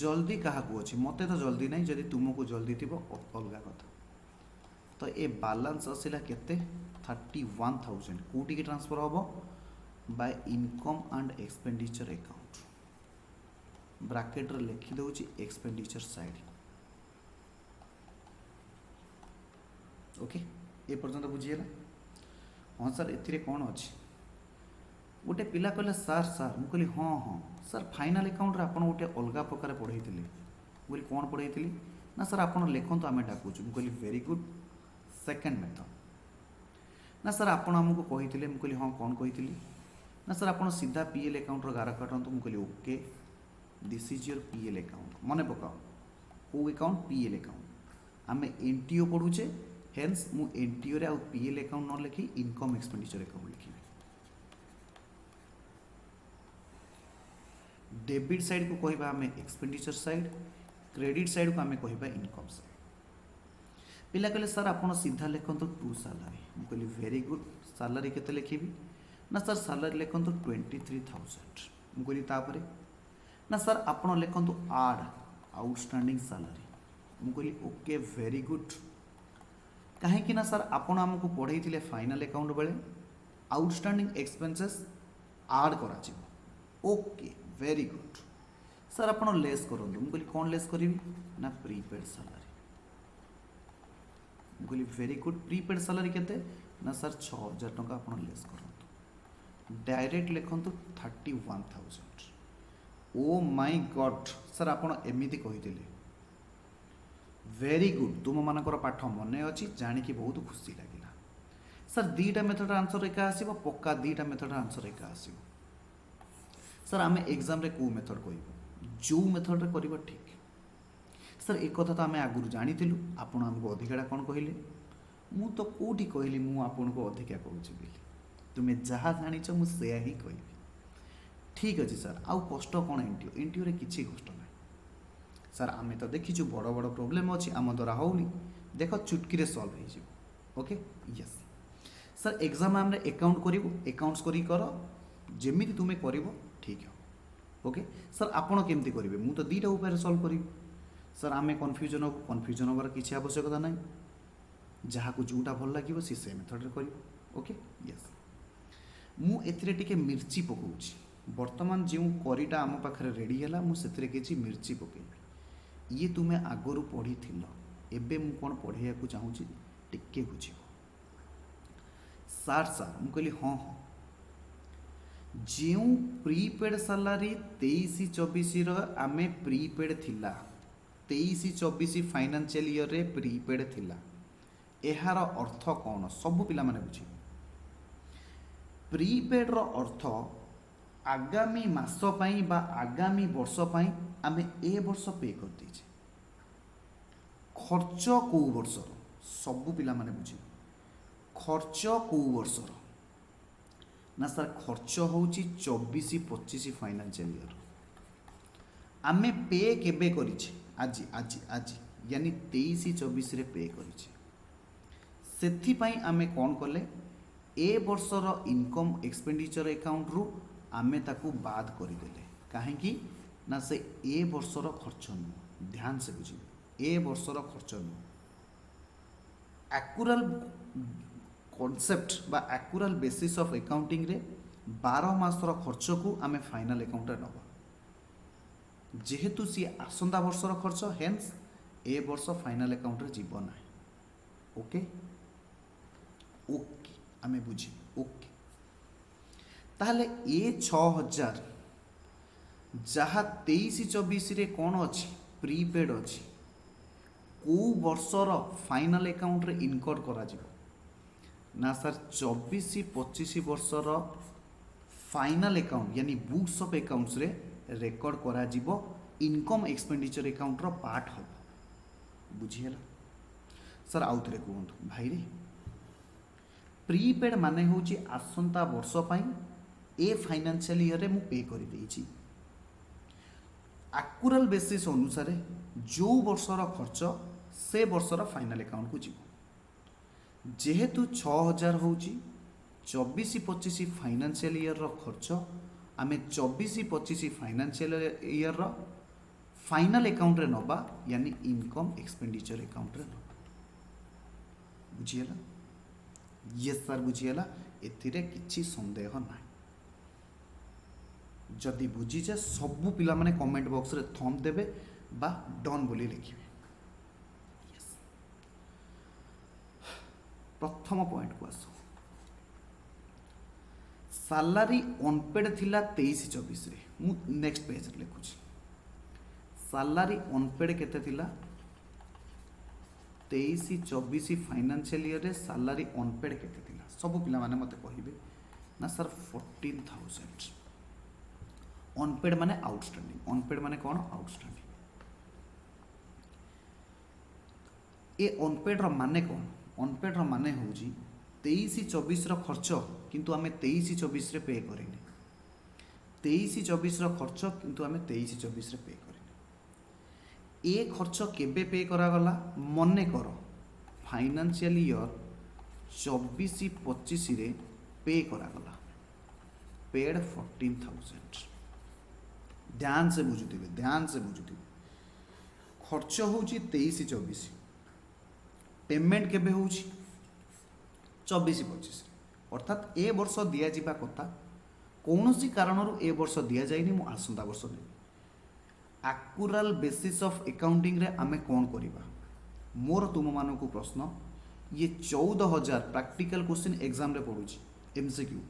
जल्दी क्या अच्छी मत तो जल्दी नहीं जदि तुमको जल्दी थी अलग कथा तो ये बैलेंस आसला केते 31,000 कोटी की ट्रांसफर हम by income and expenditure account bracket रे लिखि दउची एक्सपेंडिचर साइड ओके ए पर्यंत बुझीला हाँ सर एथिरे कौन अच्छी गोटे पिला कहला सर सर मु कहली हाँ हाँ सर फाइनल अकाउंट रे आपन गोटे अलग प्रकार पढ़ाई बोली कौन पढ़ाई ना सर आप लिखत आम डाकुचु मुझे वेरी गुड सेकेंड मेथड ना सर आपन आमको कही मुझे हाँ कौन कही ना सर आप सीधा पीएल अकाउंट गार काटतु मुझे कहली okay this is your PL account मन पकाओ कौ अकाउंट पीएल अकाउंट आम एनटीओ पढ़ुचे हेन्स मु एनटीओ रे पीएल अकाउंट न लिखी इनकम एक्सपेंडिचर अकाउंट लिखी डेबिट साइड को कहबा आम एक्सपेंडिचर साइड क्रेडिट साइड को आम कहबा इनकम साइड पिला कहले सर आप सीधा लिखत टू सालारी मुझे कहली वेरी गुड सालारी केते लिखी ना सर सालारी लिखत 23,000 मुझे कहली तापर ना सर आप लिखत आड आउटस्टैंडिंग सालारी मुझे कहली ओके वेरी गुड कहीं ना सर आपण आमको पढ़े फाइनल अकाउंट बेले आउटस्टैंडिंग एक्सपेंसेस आड करा ओके वेरी गुड सर आप लेस करूँ मुझे कहली कौन लेस करी ना प्रीपेड सालारी मुझे कहली वेरी गुड प्रीपेड सालारी केते ना सर 6,000 टंका आप लेस करूँ डायरेक्ट लिखत 31,000 ओ माय गॉड सर आप एमती कही वेरी गुड तुम मानकर पाठ मन अच्छी जानिकी बहुत खुशी लगे सर दीटा मेथड आंसर एका आसीबो पक्का दीटा मेथड आंसर एका आसीबो सर आम एग्जाम रे को मेथड कहबो जो मेथड रे करबो ठीक सर एक कथा तो आम आगुरी जानी आपण आमको अधिकाटा कौन कहले मु तो कौटी कहली मु आपन को अधिका कहूँ तुम्हें जहाँ जाच मुझे ही कह ठीक अच्छे सर आउ कष्ट कौन एनटीओ एनटीओ रे किसी कष्ट ना सर आम तो देखीचु बड़ बड़ प्रोब्लेम अच्छी आम द्वारा होनी देख चुटकी सल्व हो ओके यस सर एग्जाम आम अकाउंट करूँ अकाउंट्स कर जमी तुम्हें कर ठीक हो ओके सर आपड़ केमती करेंगे मुझे तो दुईटा उपाय सल्व करी सर आम कन्फ्यूजन हबार किसी आवश्यकता ना जहाँ को जोटा भल लगे सी से मेथड कर ओके यस मुझे टे मिर्ची पकाऊँ बर्तमान जो करीटा आम पाखे रेडी है मुझे किसी मिर्ची पकई ये तुम्हें आगु पढ़ी एबे मु कौन पढ़ाइया को चाहूँगी टिके बुझ सार सार मुझे कहली हाँ हाँ जो प्रीपेड सालारी 23-24 आम प्रीपेड थिला 23-24 फाइनान्शियल ईयर रे प्रीपेड थिला एहार अर्थ कौन सबू पिला माने बुझी प्रीपेड रो अर्थ आगामी मास पई बा आगामी वर्ष पई आमे ए वर्ष पे कर दीचे खर्च को वर्ष सबू पिला माने बुझी खर्च को वर्ष ना सर खर्च होची 24-25 फाइनान्शियल ईयर आमे पे केबे करिछे आज आज आज यानी 23-24 रे पे करिछे सेथि पई आमे कोन कले ए वर्षर इनकम एक्सपेंडिचर अकाउंट रु आमे ताकू बाद कर देले काहेकि ना से ए वर्षर खर्च नु ध्यान से बुझी ए वर्षर खर्च नु एक्यूरल कॉन्सेप्ट बा एक्यूरल बेसिस ऑफ अकाउंटिंग रे 12 मासर खर्च को आमे फाइनल अकाउंट रे नबा जेहेतु सी आसंदा वर्षर खर्च हेन्स ए वर्ष फाइनल अकाउंट रे जीव ना ओके ओके आमे बुझी ओके ताहले ए 6,000 जहाँ 23-24 रे कौन अच्छी प्रीपेड अच्छी को वर्षर फाइनल अकाउंट रे इनकोड करा जिवो ना सर 24-25 वर्षर फाइनल अकाउंट यानी बुक्स ऑफ अकाउंट्स रे रेकर्ड करा जिवो इनकम एक्सपेंडिचर अकाउंट रो पार्ट हो बुझीला सर आउ थे कहतु भाई रे प्रीपेड माने होची आसंता वर्ष पई ए फाइनान्शियल ईयर रे मु पे कर देइची एक्यूरल बेसिस अनुसार जो वर्षर खर्च से वर्षर फाइनल अकाउंट को जीव जेहेतु 6,000 होची 24-25 फाइनान्शियल ईयर रो खर्च आमे 24-25 फाइनान्शियल ईयर रो फाइनल अकाउंट रे नबा यानी इनकम एक्सपेंडिचर अकाउंट रे नबा बुझियला यस सर बुझियला एथिरे किछि संदेह ना जदि बुझीचे सबू पिला माने कमेंट बॉक्स रे थंब देबे बा डन बोली लिखिबे प्रथम पॉइंट को आसो सालारी अनपेड थिला 23-24 रे मु नेक्स्ट पेज रे लिखुची सालारी अनपेड केते थिला 23-24 फाइनान्शियल ईयर रे सालारी अनपेड केते थिला सब पिला माने मते कहिबे ना सर 14,000। अनपेड माने आउटस्टैंडिंग, अनपेड माने कौन आउटस्टैंडिंग। ए अनपेड रो माने कौन, अनपेड रो माने होउची 23-24 रो खर्च किंतु आमे 23-24 रे पे करिने, 23-24 रो खर्च किंतु आमे 23-24 रे पे करिने। ए खर्च केबे पे करा गला, मने करो फाइनेंशियल ईयर 24-25 रे पे करा गला, पेड 14,000। ध्यान से बुझुथिबे, ध्यान से बुझुथिबे। खर्च होउची 23-24, पेमेंट केबे होउची 24-25, अर्थात ए वर्ष दिया जिबा कथा कौनसी कारणरू ए वर्ष दिया जाइनी, मु आसंता वर्ष देबी। एक्चुअल बेसिस ऑफ अकाउंटिंग रे आमे कोन करिबा, मोर तुम मानकु प्रश्न, ये 14,000 प्रैक्टिकल क्वेश्चन एग्जाम रे पड़ुची एमसीक्यू,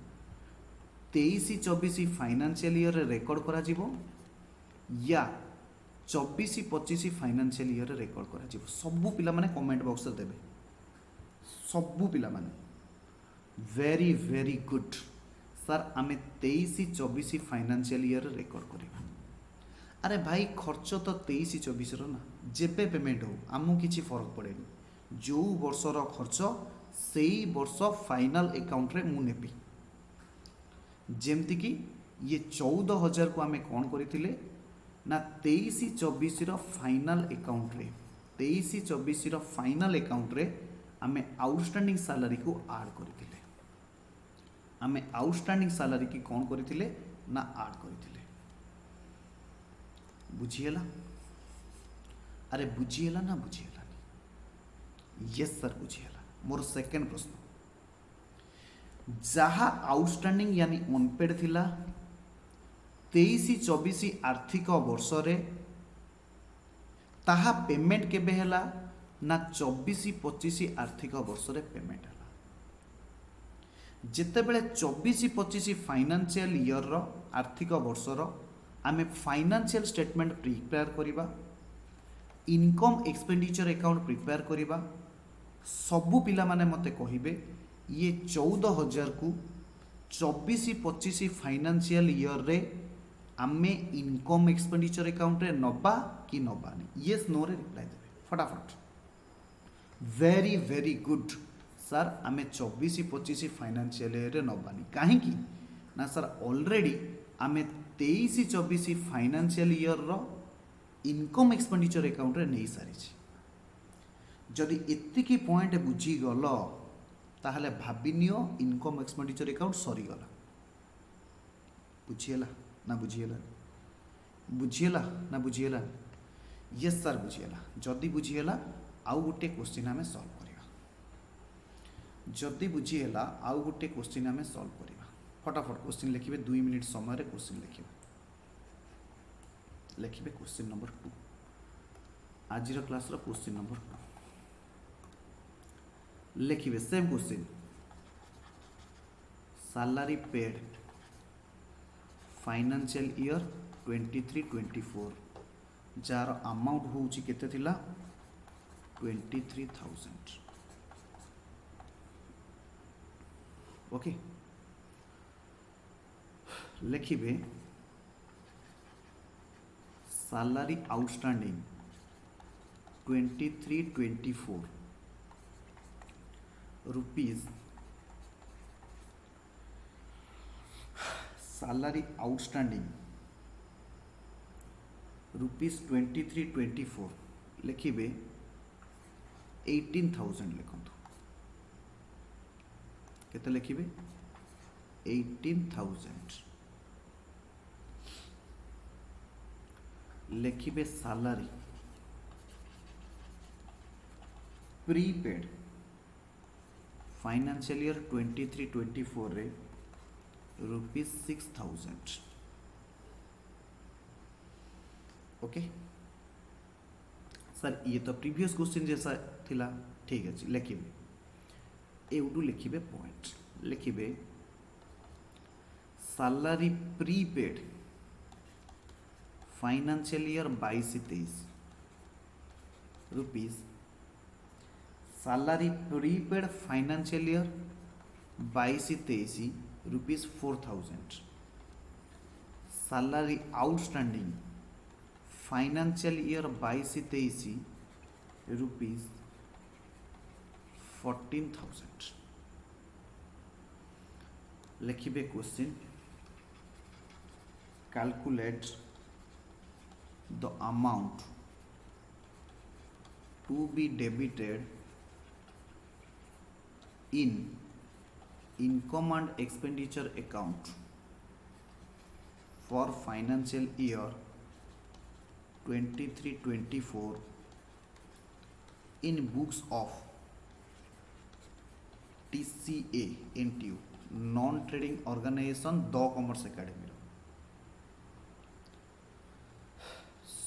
23-24 फाइनेंशियल ईयर रे रेकर्ड करा जिवो या 24-25 फाइनेंशियल ईयर रे रेकर्ड करा जिवो। सबु पिला माने कमेंट बॉक्स रे देबे, सबु पिला माने। वेरी वेरी गुड सर, आमे 23-24 फाइनेंशियल ईयर रे रेकर्ड करिबा। अरे भाई खर्च तो 23-24 रो ना, जेबे पेमेंट हो आमु किछि फरक पड़ेनी, जो वर्षर खर्च सेई वर्ष फाइनल अकाउंट रे मु नेबी। जेमती कि ये 14,000 को आमे कौन करथिले ना 23-24 रो फाइनल अकाउंट रे, 23-24 रो फाइनल अकाउंट रे आमे आउटस्टैंडिंग सैलरी को ऐड करथिले। आमे आउटस्टैंडिंग सैलरी की कौन करथिले ना ऐड करथिले। बुझिएला, अरे बुझिएला ना बुझिएला, यस सर बुझिएला। मोर सेकंड प्रश्न, जहा आउटस्टैंडिंग यानी अनपेड थिला 23-24 आर्थिक वर्ष रे, ताहा पेमेंट केबे हैला ना 24-25 आर्थिक वर्ष रे पेमेंट हैला। जेते बेले 24-25 फाइनेंशियल ईयर रो आर्थिक वर्ष रो आमे फाइनेंशियल स्टेटमेंट प्रिपेयर करिबा, इनकम एक्सपेंडिचर अकाउंट प्रिपेयर करिबा। सबु पिला माने मते कहिबे ये 14,000 को 24-25 फाइनेंशियल ईयर रे आमे इनकम एक्सपेंडिचर अकाउंट रे नबा कि नबानी, यस नो रे रिप्लाई देबे फटाफट। वेरी वेरी गुड सर, आमे 24-25 फाइनेंशियल ईयर रे नबानी, काहे कि ना सर ऑलरेडी आमे 23-24 फाइनेंशियल ईयर रो इनकम एक्सपेंडिचर अकाउंट रे नहीं सारी। जदि एतिकी पॉइंट बुझी गल ताहले भाबिनियो इनकम एक्सपेंडिचर अकाउंट सरी गला। बुझिएला ना बुझिएला, बुझिएला ना बुझिएला, यस सर बुझिएला। जदि बुझिएला आउ गोटे क्वेश्चन आमे सॉल्व करिया, जदि बुझिएला आउ गोटे क्वेश्चन आमे सॉल्व करिया। फटाफट क्वेश्चन लिखिबे, 2 मिनिट समय रे क्वेश्चन लिखिबे। लिखिबे क्वेश्चन नंबर 2, आज क्लास रो क्वेश्चन नंबर 2 लिखिबे। Same question, salary paid financial year 23-24 जार अमाउंट होउची केते थिला 23,000। ओके, लिखिबे salary outstanding 23-24 rupees, salary outstanding rupees 23-24 लिखिबे 18,000 लिखंतु। केते लिखिबे 18,000 लिखिबे। सैलरी प्रीपेड फाइनेंशियल ईयर 23-24 रे रुपीज 6,000। ओके सर, ये तो प्रीवियस क्वेश्चन जैसा थिला, ठीक है। लिखिबे एउडू लिखिबे पॉइंट, लिखिबे salary prepaid financial year 22-23 rupees, salary prepaid financial year 22-23 rupees 4000 salary outstanding financial year 22-23 rupees 14,000 लिखिबे question calculate the amount to be debited in income and expenditure account for financial year 23-24 in books of TCA NTU non trading organization the commerce academy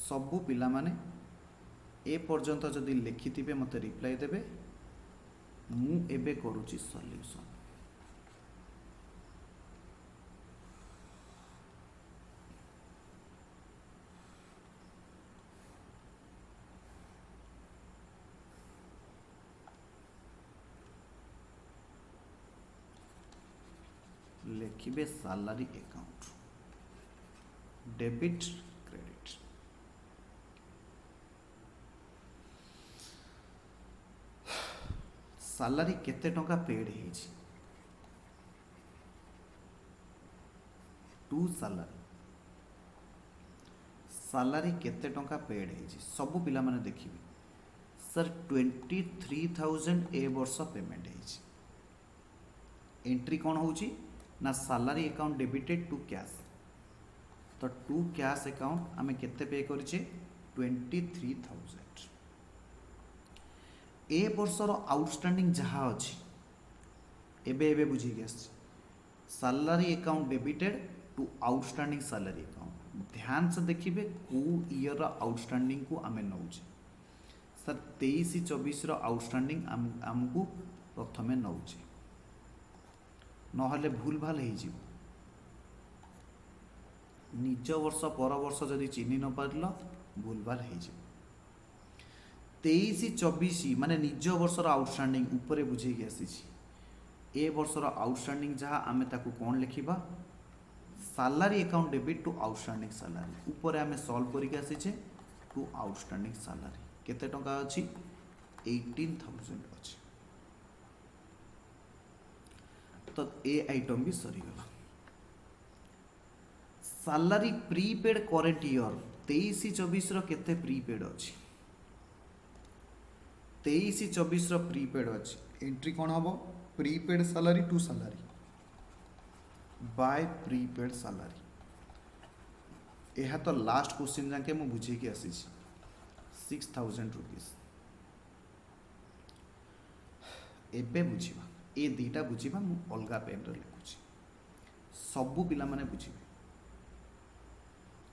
सबू पिला माने ए पर्यंत जदि लिखिथिबे मते reply देबे मु एबे करूची सॉल्यूशन लिखिबे salary account debit credit salary केते टंका पेड हेछि टू सैलरी केते टंका पेड हेछि सब पिला माने देखिबे सर 23,000 ए वर्ष पेमेंट हेछि एंट्री कोन होछि ना salary account debited to cash तो टू कैश अकाउंट आमे केते पे करछे 23,000 ए वर्षर आउटस्टैंडिंग जहाँ अच्छी एबे एबे बुझी गया salary account debited to outstanding salary account ध्यान से देखिए कौ ईयर आउटस्टैंडिंग को आमे नौचे सर 23-24 आउटस्टैंडिंग आमको प्रथमे नौचे नहले भूल भाल हो निज वर्ष पर वर्ष जदि चिन्ह न पार भूल भाल हो 23-24 माने निज वर्षर आउटस्टैंडिंग उपरे बुझे आसी ए वर्षर आउटस्टैंडिंग जहाँ आमे ताकू कौन लिखिबा salary account debit to outstanding salary उपरे आमे सॉल्व करके आसीचे टू आउटस्टैंडिंग सैलरी केते टंका अछि 18,000 अछि तो ए आइटम भी सरी गला सैलरी प्रीपेड करेंट ईयर 23-24 रो केते प्रीपेड अछि 23-24 रो प्रीपेड अछि एंट्री कोन हबो prepaid salary to salary by prepaid salary यह तो लास्ट क्वेश्चन जाके मु बुझे के आसी 6,000 रुपीस एबे बुझिबा ए दीटा बुझिबा मु अलगा पेन रे लिखुची सबु पिला माने बुझिबे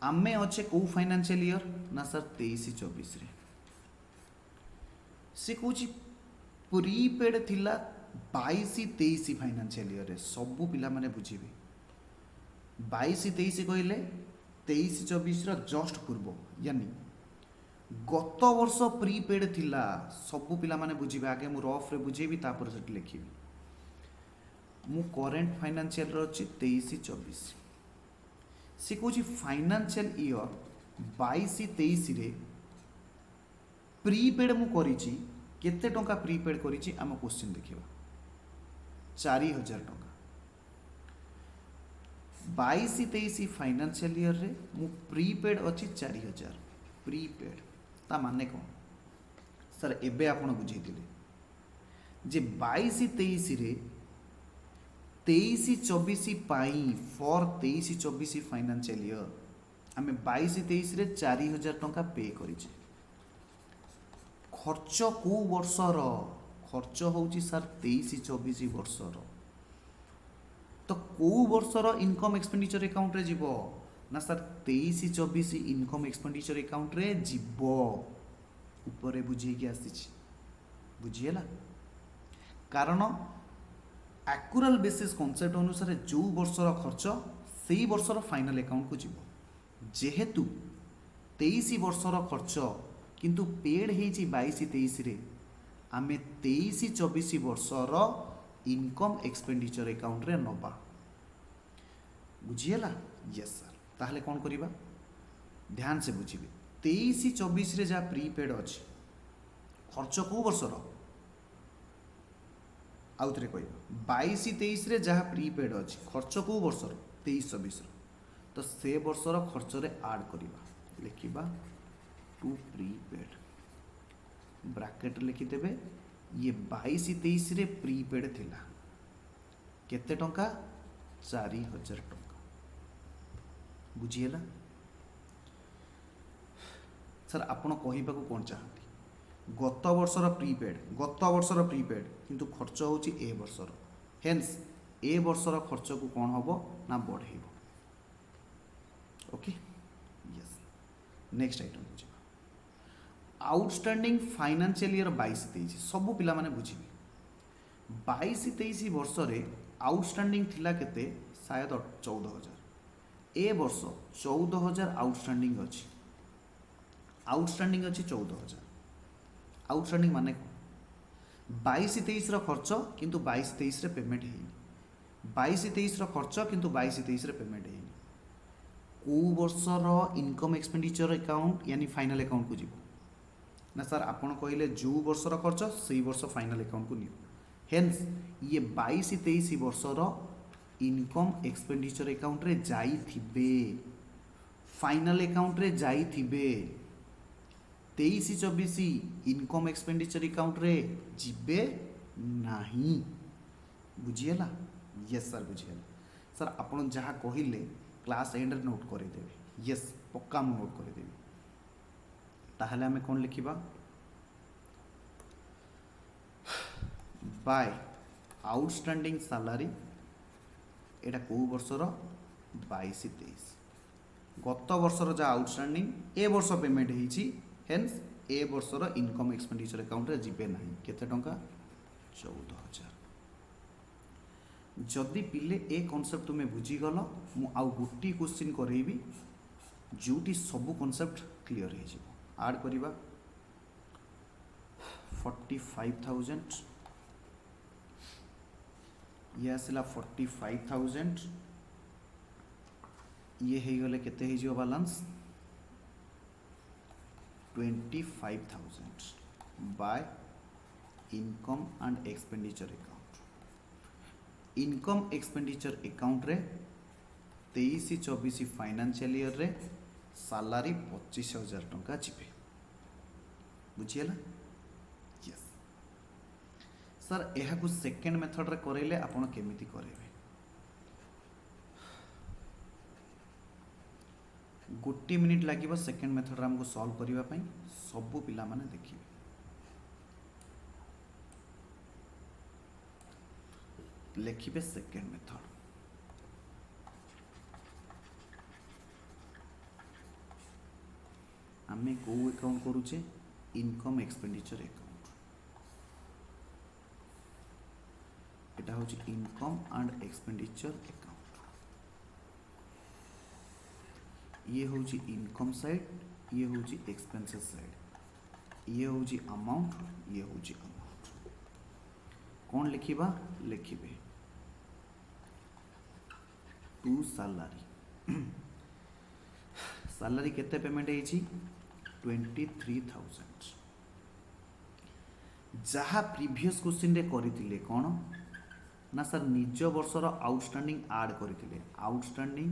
आमे अच्छे कौ फाइनेंशियल ईयर ना सर 23-24 रे से कौची प्रीपेड थिला 22-23 फाइनेंशियल ईयर रे सबु पिला माने बुझिबे 22-23 कहले 23-24 रो जस्ट पूर्व यानी गत वर्ष प्रीपेड थिला सबु पिला माने बुझिबे आगे मु रफ रे बुझेबी तापर सेट लिखिबी मु करेंट फाइनेंशियल रो अछि 23-24 से कौची फाइनेंशियल ईयर 22-23 रे प्रीपेड मु करिछि केते टंका प्रीपेड करिछि आम क्वेश्चन देखिबा 4,000 टंका 22-23 फाइनेंशियल ईयर रे मु प्रीपेड अछि 4,000 प्रीपेड ता माने कोन सर एबे आपण बुझी दिले जे 22-23 रे 23-24 पाई फॉर 23-24 फाइनेंशियल ईयर आमे 22-23 रे 4,000 टंका पे करिछि खर्च को वर्षर खर्च होउची सर 23-24 वर्षर तो को वर्षर इनकम एक्सपेंडिचर अकाउंट रे जीवो ना सर 23-24 इनकम एक्सपेंडिचर अकाउंट रे जीवो ऊपर बुझे के आसी बुझीला कारण एक्यूरल बेसिस कॉन्सेप्ट अनुसार जो वर्षर खर्च से वर्षर फाइनल अकाउंट को जीवो जेहेतु 23 वर्षर खर्च किंतु पेड हेची 22-23 रे आमे 23-24 वर्षर इनकम एक्सपेंडिचर अकाउंट रे नबा बुझीगला यस सर ताहले कौन करिबा ध्यान से बुझिबे 23-24 रे जहाँ प्रीपेड अच्छी खर्च कौ वर्षर आउ थे कह 22-23 रे जहाँ प्रीपेड अच्छी खर्च कौ वर्षर 23-24 तो से वर्षर खर्च रे आड करिबा लिखिबा टू प्रीपेड ब्रैकेट लिखिदेवे ये 22-23 रे प्रीपेड थिला केते टंका 4000 टंका बुझीगला सर आपण कहबाकू कौन चाहती गत वर्षर प्रीपेड किंतु खर्च होची ए वर्षर हेन्स ए वर्षर खर्च को कौन हम ना बढ़ेब ओके यस नेक्स्ट आइटम बुझे आउटस्टैंडिंग फाइनेंशियल ईयर 22-23 सबू पिला माने बुझिबे 22-23 वर्ष रे आउटस्टैंडिंग थिला केते शायद 14,000 ए वर्ष 14,000 आउटस्टैंडिंग अच्छी 14,000 आउटस्टैंडिंग माने 22-23 खर्च किंतु 22-23 पेमेंट है 22-23 खर्च किंतु 22-23 पेमेंट है कौ वर्षर इनकम एक्सपेंडिचर अकाउंट यानी फाइनल अकाउंट को जीव ना सर आपन कहले जो वर्षर खर्च से वर्ष फाइनल अकाउंट को नियो हेन्स ये 22-23 वर्षर इनकम एक्सपेंडिचर अकाउंट रे जाई थिबे फाइनल अकाउंट रे जाई थिबे 23-24 इनकम एक्सपेंडिचर अकाउंट रे जिबे नहीं बुझीगला यस सर बुझीगला सर आपन जहाँ कहले क्लास एंड रे नोट करदेवे यस पक्का मु नोट करदेवी ताहले हमें कौन लिखिबा बाय आउटस्टैंडिंग सैलरी एटा को वर्षर 22-23 गत वर्षर जहाँ आउटस्टैंडिंग ए वर्ष पेमेंट होईची हेन्स ए वर्षर इनकम एक्सपेंडिचर अकाउंट रे जिबे नहीं केते टंका 14,000 जदि पिले ए कॉन्सेप्ट तुम्हें बुझीगल मु आउ गोटी क्वेश्चन करेबी जोटी सब कॉन्सेप्ट क्लियर हो जिवो ऐड करिबा 45,000 ये आसला 45,000 ये हो गले केते हो जिवो balance 25,000 by income and expenditure account income expenditure account रे 23-24 फाइनेंशियल ईयर रे सैलरी 25,000 टंका जीवे बुझीगला यस सर यह को सेकेंड मेथड रे करेले आपण केमिति करेबे गोटी मिनिट लगे सेकेंड मेथड रे हमको सॉल्व करिबा पई सबु पिला माने देखिबे लिखिबे सेकेंड मेथड आमे को अकाउंट करूचे इनकम एक्सपेंडिचर अकाउंट एटा होची इनकम एंड एक्सपेंडिचर अकाउंट ये होची इनकम साइड ये होची एक्सपेंसेस साइड ये होची अमाउंट ये होची अमाउंट कौन लिखिबा लिखिबे टू सैलरी सैलरी केते पेमेंट है 23,000 जहाँ प्रीवियस क्वेश्चन रे करथिले कोन ना सर निज वर्षर आउटस्टैंडिंग ऐड करथिले आउटस्टैंडिंग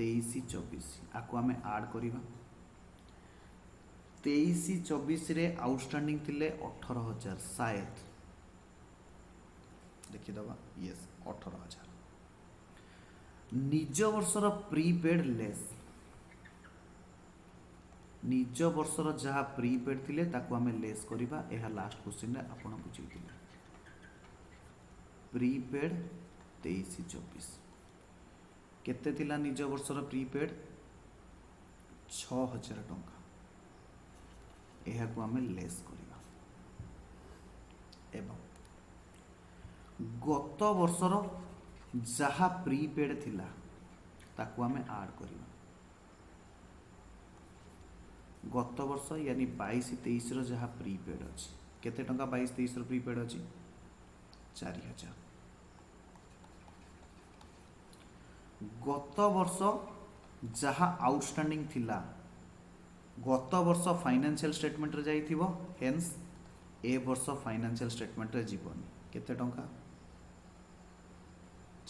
23-24 आको आमे ऐड करिबा 23-24 रे आउटस्टैंडिंग थिले 18,000 शायद देखि दबा यस 18,000 निज वर्षर प्रीपेड लेस निज वर्षर जहाँ प्रीपेड थिले ताको आमे लेस करिबा एहा लास्ट क्वेश्चन रे आपण बुझिथिले प्रीपेड 23-24 केते थिला निज वर्षर प्रीपेड 6,000 टंका एहा को आमे लेस करिबा एवं गत वर्षर जहाँ प्रीपेड थिला ताको आमे ऐड करिबा गत वर्ष यानी 22-23 रो जहाँ प्रीपेड अछि केते टंका 22-23 रो प्रीपेड अछि 4,000 गत वर्ष जहा आउटस्टैंडिंग थिला गत वर्ष फाइनेंशियल स्टेटमेंट रे जाइथिबो हेन्स ए वर्ष फाइनेंशियल स्टेटमेंट रे जीवनी केते टंका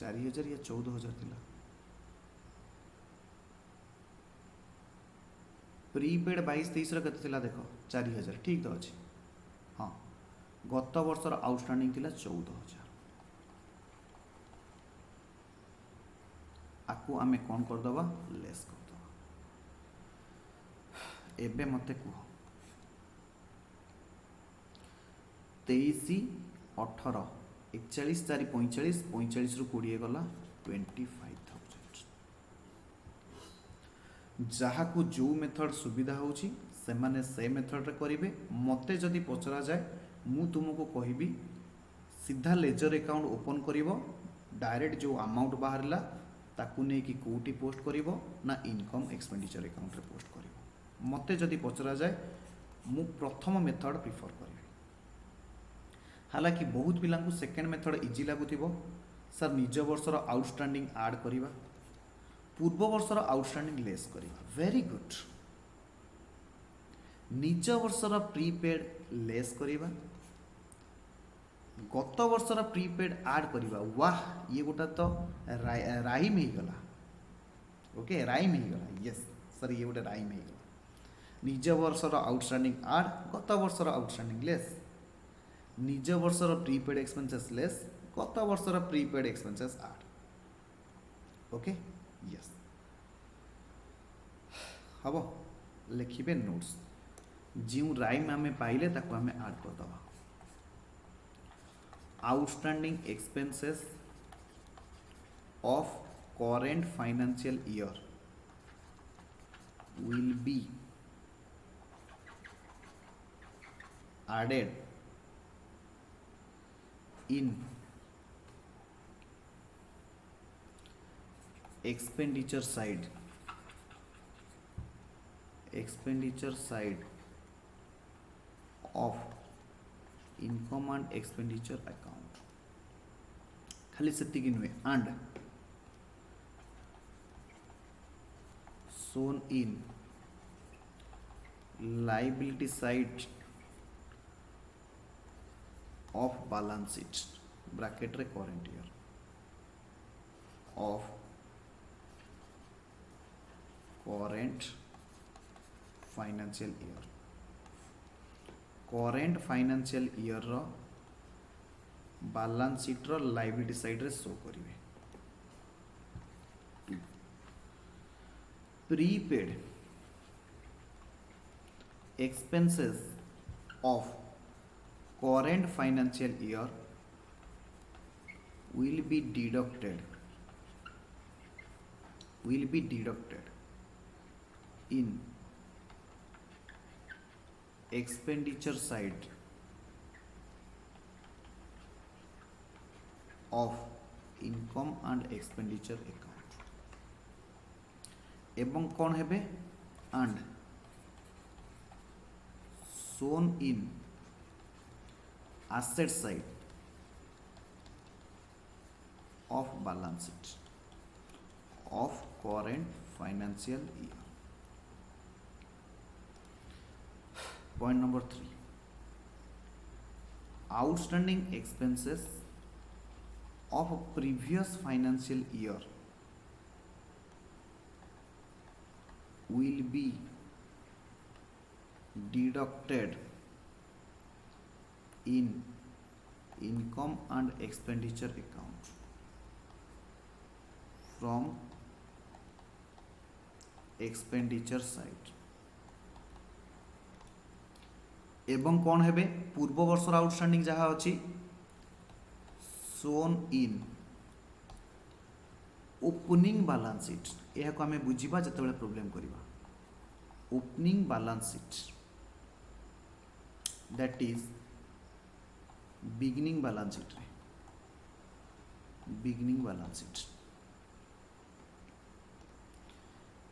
4000 या 14000 थिला प्रीपेड 22-23 रे केते थिला देखो 4000 ठीक तो अछि हाँ गत वर्षर आउटस्टैंडिंग थिला 14000 आकु आमे कौन कर दबा लेस कर दबा एबे मते कुह 23 18 41 4 45 45 रु 20 गला 25000 जहाँ को जो मेथड सुविधा होची से माने से मेथड रे करिवे मते जदि पचरा जाए मु तुमको कहबी सीधा लेजर अकाउंट ओपन करिवो डायरेक्ट जो अमाउंट बाहरला ताकू नहीं कि कोटी पोस्ट करिवो ना इनकम एक्सपेंडिचर अकाउंट रे पोस्ट करिवो मते जदि पचरा जाए मु प्रथम मेथड प्रिफर करिवि हालांकि बहुत पिला सेकेंड मेथड इजी लगुथिबो सर निज वर्षर आउटस्टैंडिंग ऐड करिवा पूर्व वर्षर आउटस्टैंडिंग लेस करिवा वेरी गुड निज वर्षर प्रीपेड लेस करिवा गत वर्षर प्रीपेड ऐड करिवा वाह ये गोटा तो राइम ही गला ओके राइम ही गला यस सर ये गोटे राइम ही गला निज वर्षर आउटस्टैंडिंग ऐड गत वर्षर आउटस्टैंडिंग लेस निज वर्षर प्रीपेड एक्सपेंसेस लेस गत वर्षर prepaid expenses add okay yes हम लिखिबे नोट्स जो राइम आमे पाइले ताको आमे ऐड कर दबा outstanding expenses of current financial year will be added in expenditure side of income and expenditure account खाली सेतिकी नुहे and shown in liability side of balance sheet bracket रे current year of current financial year current financial year row balance sheet row liability side रे show करिवे prepaid expenses of current financial year will be deducted in expenditure side of income and expenditure account एवं कौन हेबे and shown in asset side of balance sheet of current financial year. Point number 3, outstanding expenses of a previous financial year will be deducted in income and expenditure account from expenditure side एवं कौन हेबे पूर्व वर्षर outstanding जहाँ अच्छी shown in opening balance sheet यह को आमे बुझिबा जतबेले प्रॉब्लम करिबा opening balance sheet that is beginning balance sheet रे बिगिनिंग बैलेंस शीट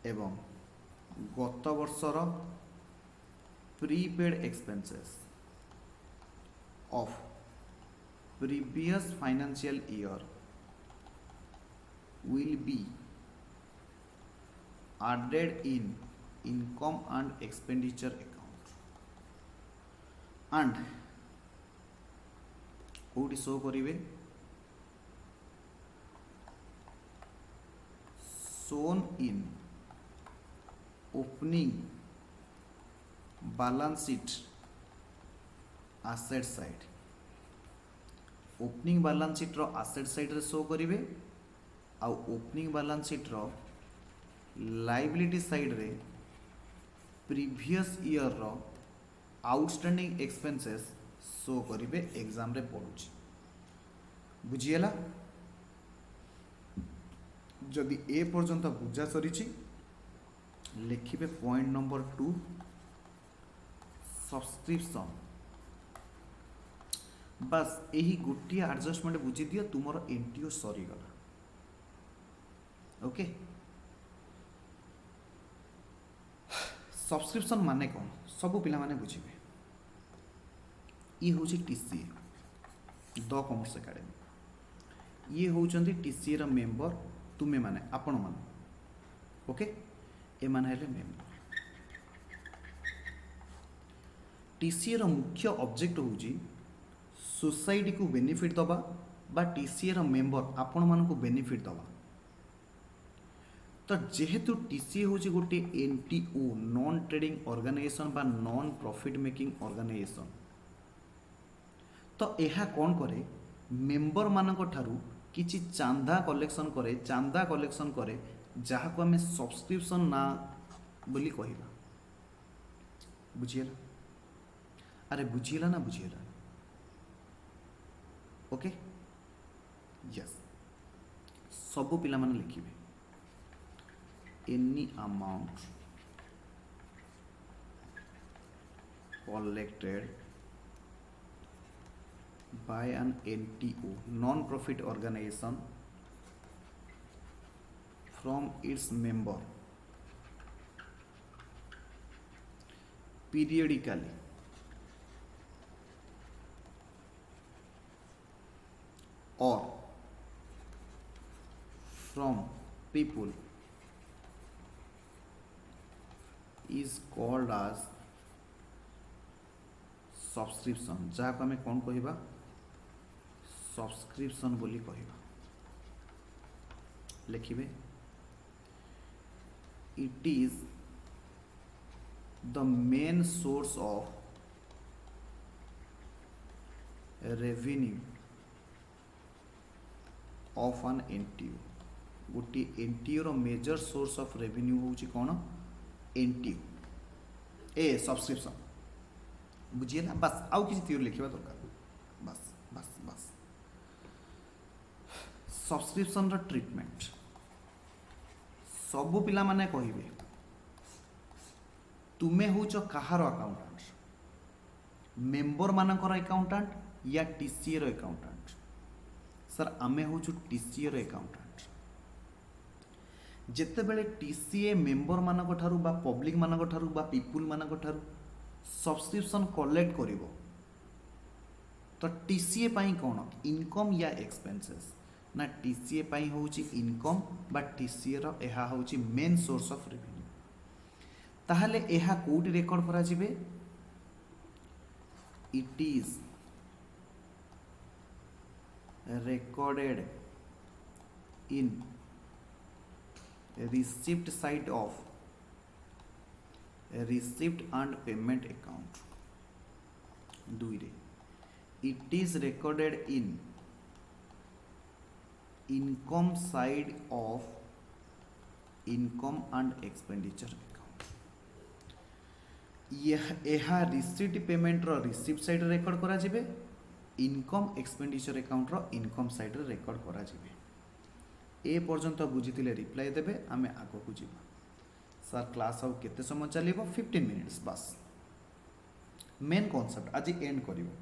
एवं गत वर्षर prepaid expenses of previous financial year will be added in income and expenditure account and कोडी शो करिवे shown in opening balance sheet asset side opening balance sheet रो asset side रे show करिवे आ opening balance sheet रो liability side रे previous year रो outstanding expenses show करिवे एग्जाम रे पडुची बुझिएला जदि ए पर्यंत बुझा सरीची लिखिबे पॉइंट नंबर 2 सब्सक्रिप्शन बस यही गोटे एडजस्टमेंट बुझी दियो तुमर एनटीओ सरीगला ओके सब्सक्रिप्शन माने कौन सब पिला माने बुझिबे ये होची टीसीए द कॉमर्स एकेडमी ये होचंदी टीसीए रा मेंबर तुमे माने आपण माने ओके ए माने हेले मेंबर टीसीए रा मुख्य ऑब्जेक्ट होची सोसाइटी को बेनिफिट दबा बा टीसीए रा मेंबर आपण मान को बेनिफिट दबा तो जेहेतु टीसीए होची गोटे एनटीओ नॉन ट्रेडिंग ऑर्गेनाइजेशन बा नॉन प्रॉफिट मेकिंग ऑर्गेनाइजेशन तो यह कौन करे मेंबर मानक ठारू किछि चांदा कलेक्शन करे जहाँ को आम सब्सक्रिप्शन ना बोली कहला बुझिएला अरे बुझिएला ना बुझिएला ओके यस सब पिला माने लिखिबे any amount collected by an NTO non-profit organization from its member periodically or from people is called as subscription जहाँ को आम कौन कहवा सब्सक्रिप्शन बोली कहवा लिखिबे it is the main source of revenue of an NTO गोटे एनटीओ रो मेजर सोर्स ऑफ रेवेन्यू होची कौन एनटीओ ए सब्सक्रिप्शन बुझिएला बस आउ किसी थ्योरी लिखा दरकार बस बस बस सब्सक्रिप्शन रो ट्रीटमेंट सब पिला माने कहिबे तुमे होचो कहार अकाउंटेंट मेंबर मानकर अकाउंटेंट या टीसीए रो अकाउंटेंट सर आमे होचु टीसीए रो अकाउंटेंट जेते बेले टीसीए मेंबर मानक ठारू बा पब्लिक मानक ठारू बा पीपुल मानक ठारू सब्सक्रिप्शन कलेक्ट करिवो तो टीसीए पाई कौन इनकम या एक्सपेंसेस ना टीसीए पाई होची इनकम बा टीसीए रो एहा होची मेन सोर्स ऑफ रेवेन्यू ताहले एहा कोठी रेकॉर्ड करा जिवे it is recorded in receipt side of receipt and payment account दुईरे it is recorded in income side of income and expenditure account यह रिसीट पेमेंट रो रिसीप्ट साइड रेकॉर्ड करा जिवे income expenditure account रो income side रे record करा जिवे ए पर्यंत बुझीतिले reply देबे आमे आगो को जीवा सर क्लास आउ केते समय चलिबो 15 मिनिट्स बस मेन कांसेप्ट आज एंड करिवो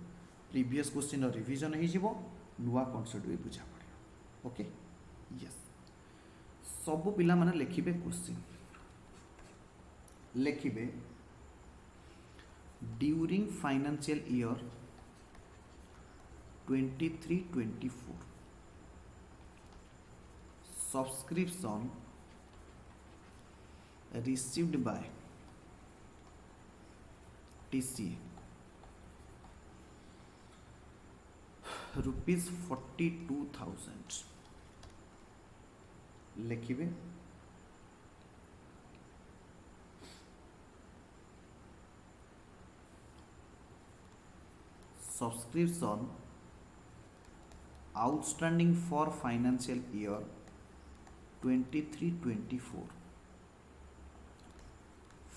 प्रीवियस क्वेश्चन रो रिवीजन हे जिवो नुवा कांसेप्ट भी बुझा पड़ियो ओके यस सब पिला माने लिखिबे क्वेश्चन लिखिबे during financial year 23-24 subscription received by TCA rupees 42,000 लिखिए subscription outstanding for financial year 23-24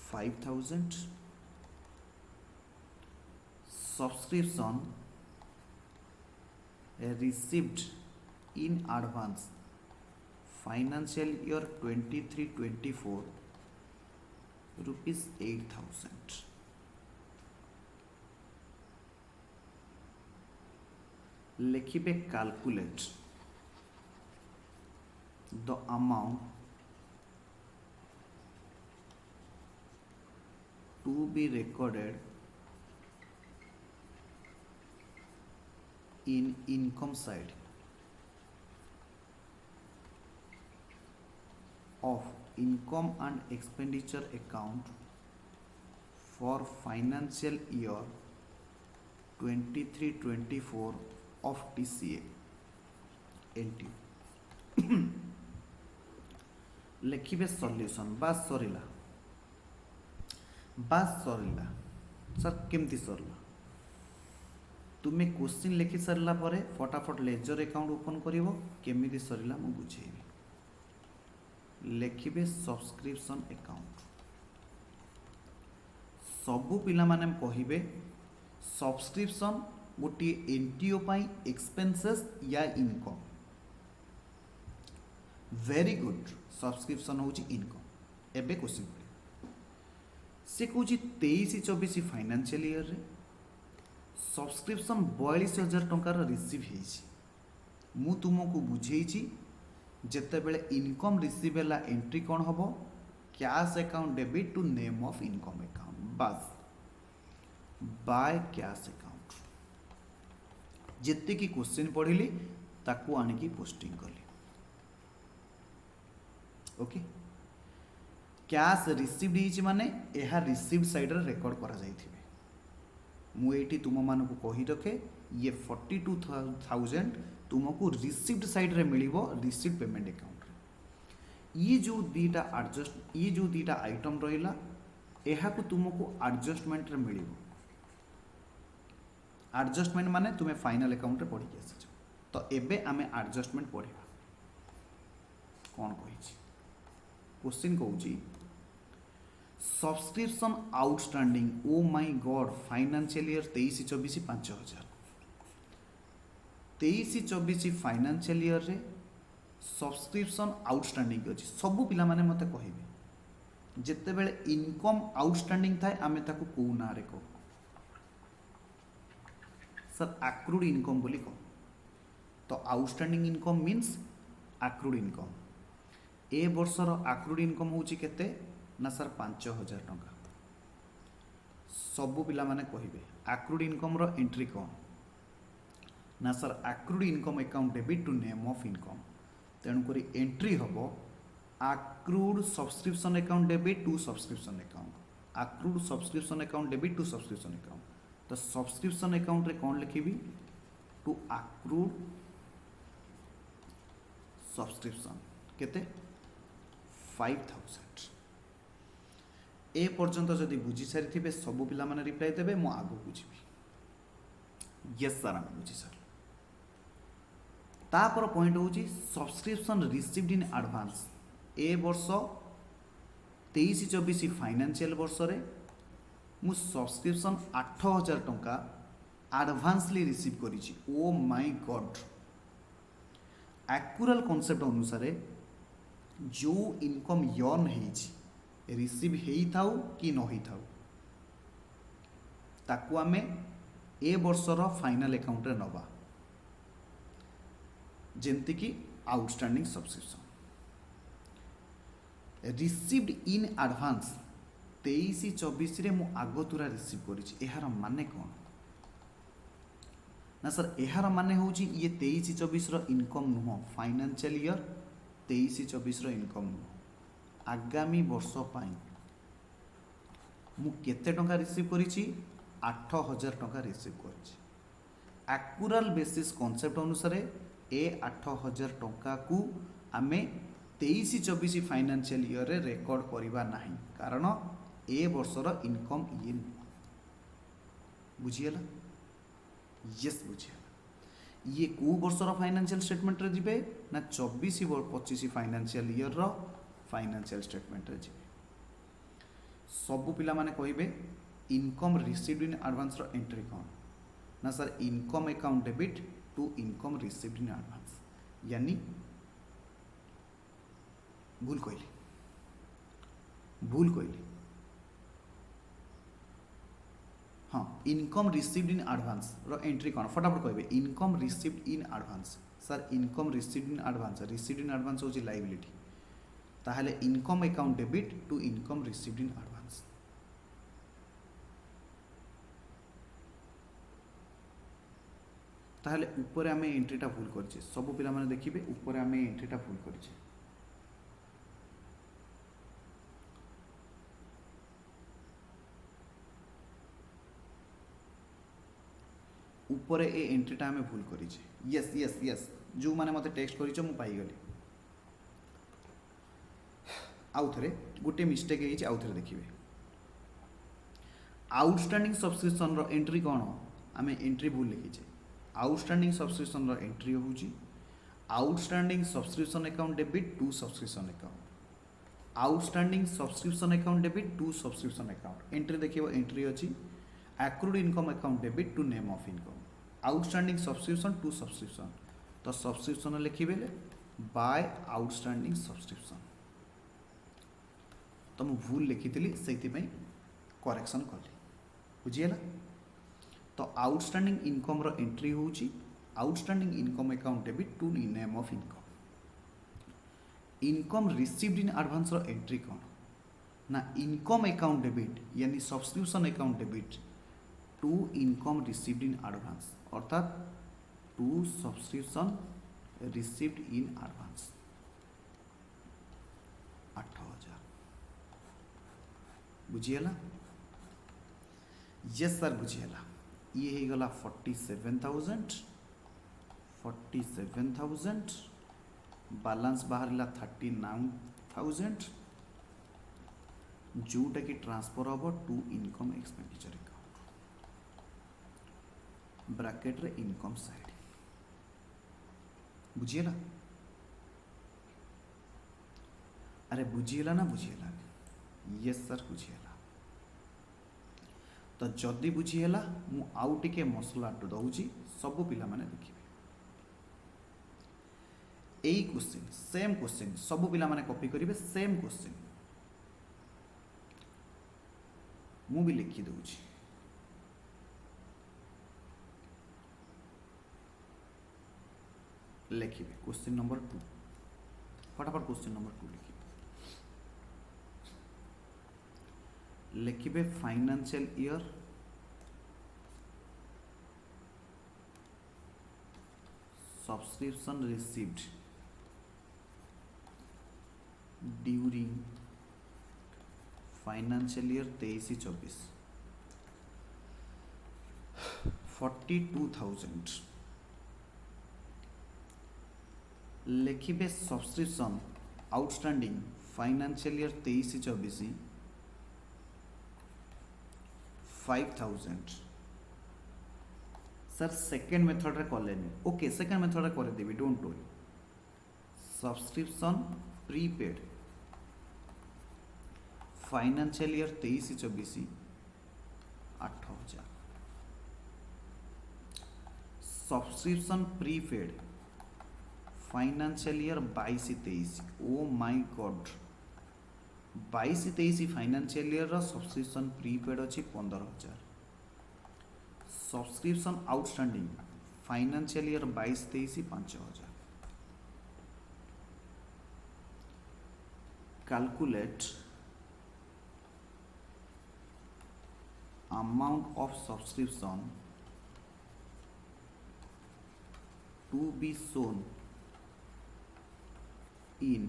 5,000 subscription received in advance financial year 23-24 rupees 8,000 लिखिए calculate the amount to be recorded in income side of income and expenditure account for financial year 23-24 of TCA NTU लिखिए solution बास Sarila sir केमती सरला तुम्हें question लिखि सारा पर फटाफट ledger account open करिवो केमिति सरीला मु बुझेबी लिखिए सब्सक्रिप्शन अकाउंट सबु पिला माने कहिबे सब्सक्रिप्शन गोटे एनटीओ पाई एक्सपेंसेस या इनकम वेरी गुड सब्सक्रिप्शन होची इनकम एबे क्वेश्चन पड़े से कहूँ 23-24 फाइनेंशियल ईयर रे सब्सक्रिप्शन 42,000 टंकार रिसीव होती मु तुमको बुझे जिते बेले इनकम रिसीव है एंट्री कौन हम cash account debit to name of income account बस बाय कैश अकाउंट जिते कि क्वेश्चन पढ़ी ताकू आनिकी पोस्टिंग कली ओके कैश रिसीव्ड माने यह रिसीव्ड साइड रे रेकॉर्ड करा जाइथिबे मुझे तुम मानक कही रखे ये 42,000 तुमको रिसीव्ड साइड रे मिलिबो रिसीव्ड पेमेंट अकाउंट रे ये जो दीटा आइटम रहिला एहा को तुमको एडजस्टमेंट रे मिलिबो एडजस्टमेंट माने तुम्हें फाइनल अकाउंट रे पढ़ी आसी तो एबे आमे एडजस्टमेंट पढ़िबा कौन कहि क्वेश्चन कहूँ subscription outstanding O my God financial year 23-24 5,000 23-24 financial year रे सब्सक्रिप्शन आउटस्टैंडिंग अच्छी सबू पिला माने मते कहिबे जिते बेले इनकम आउटस्टैंडिंग थाए आमे ताकू को ना रे को सर एक्रूड इनकम बोली को तो outstanding income means accrued income ए वर्षर एक्रूड इनकम होची केते ना सर 5,000 टंका सबू पिला माने कहिबे एक्रूड इनकम रो एंट्री कौन ना sir accrued income account debit to name of income तेणुक एंट्री हम accrued subscription account debit to subscription account accrued subscription account debit to subscription account तो सब्सक्रिप्शन अकाउंट रे कौन लिखिबी टू एक्रूड सब्सक्रिप्शन केते 5,000 ए पर्यंत जदि बुझी सारी थे सबू पिला माने रिप्लाई देबे मु आगु बुझिबी यस सर हम बुझी सर तापर पॉइंट होची सब्सक्रिप्शन रिसीव्ड इन एडवांस ए वर्ष 23-24 फाइनेंशियल वर्ष रे मु सब्सक्रिप्शन 8,000 टंका एडवांसली रिसीव करिछि oh my god actual concept अनुसार जो इनकम यर्न होइछि रिसीव हेई थाउ कि न हेई थाउ ताकू आमे ए वर्षर फाइनल अकाउंट रे नबा जेंति कि outstanding subscription received in advance 23-24 रे मु आगतुरा रिसीव करिछि एहार माने कोन ना सर एहार माने होची ये 23-24 रो इनकम नुह फाइनेंशियल ईयर 23-24 रो इनकम नुह आगामी वर्ष पाई मु केते टंका रिसीव करिछि 8000 टंका रिसीव करिछि। एक्यूरल बेसिस कॉन्सेप्ट अनुसार ए 8000 टंका को आमे 23-24 फाइनेंशियल ईयर रे रेकॉर्ड करिबा नाही कारण ए वर्षर इनकम ये बुझिएला। यस बुझिएला। ये को वर्षर फाइनेंशियल स्टेटमेंट रे जिबे ना 24-25 फाइनेंशियल ईयर रो फाइनेंशियल स्टेटमेंट रे जिबे। सबु पिला माने कहिबे इनकम रिसीव्ड इन एडवांस रो एंट्री कोन ना sir income account debit to income received in advance यानी भूल कहली हाँ इनकम रिसीव्ड इन एडवांस रो एंट्री कोन फटाफट कहबे income received in advance sir income received in advance होची लायबिलिटी ताहले income account debit to income received in advance. ताहले ऊपर आमे एंट्रीटा भूल करछे सब पिला माने देखिबे ऊपर आमे एंट्रीटा भूल करछे ऊपर ए एंट्रीटा आमे भूल करिछे। यस यस यस जो माने मते टेक्स्ट करिछो मु पाई गली आउ थरे गोटे मिस्टेक हेछि आउ थरे देखिबे आउटस्टैंडिंग सब्सक्रिप्शन रो एंट्री कोन आमे एंट्री भूल लिखिछे। आउटस्टैंडिंग सब्सक्रिप्शन रो एंट्री होउची outstanding subscription account debit to subscription account outstanding subscription account debit to subscription account entry देखिबो एंट्री अछि accrued income account debit to name of income outstanding subscription to subscription तो subscription लिखिबे by outstanding subscription तो मु भूल लिखितली सेति पई correction कली बुझिएला। तो आउटस्टैंडिंग इनकम रो एंट्री होउची outstanding income account debit to name of income income received in advance रो एंट्री कोन ना इनकम अकाउंट डेबिट यानी subscription account debit to income received in advance अर्थात to subscription received in advance 8000 बुझिएला। Yes sir बुझिएला ये ही गला 47,000 बैलेंस बाहरला 39,000 जोटा कि ट्रांसफर हम to income expenditure account bracket रे इनकम साइड बुझिएला। अरे बुझिएला ना बुझिएला यस सर बुझिएला। तो जदि बुझीगला मु आउ टिके मसला दउची सब पिला माने देखिबे एई क्वेश्चन सेम क्वेश्चन सब पिला माने कॉपी करिवे सेम क्वेश्चन मु भी लिखि दउची लिखिबे क्वेश्चन नंबर 2 फटाफट क्वेश्चन नंबर 2 लिखिबे financial year subscription received during financial year 23-24 42,000 लिखिबे subscription outstanding financial year 23-24 5,000 sir second method रे कलेनी ओके सेकेंड मेथड रे करे देबी don't worry subscription prepaid financial year 23-24 8,000 subscription prepaid financial year 22-23 oh my god 22-23 financial year रो subscription prepaid अछि 15,000 subscription outstanding financial year 22-23 5,000 calculate amount of subscription to be shown in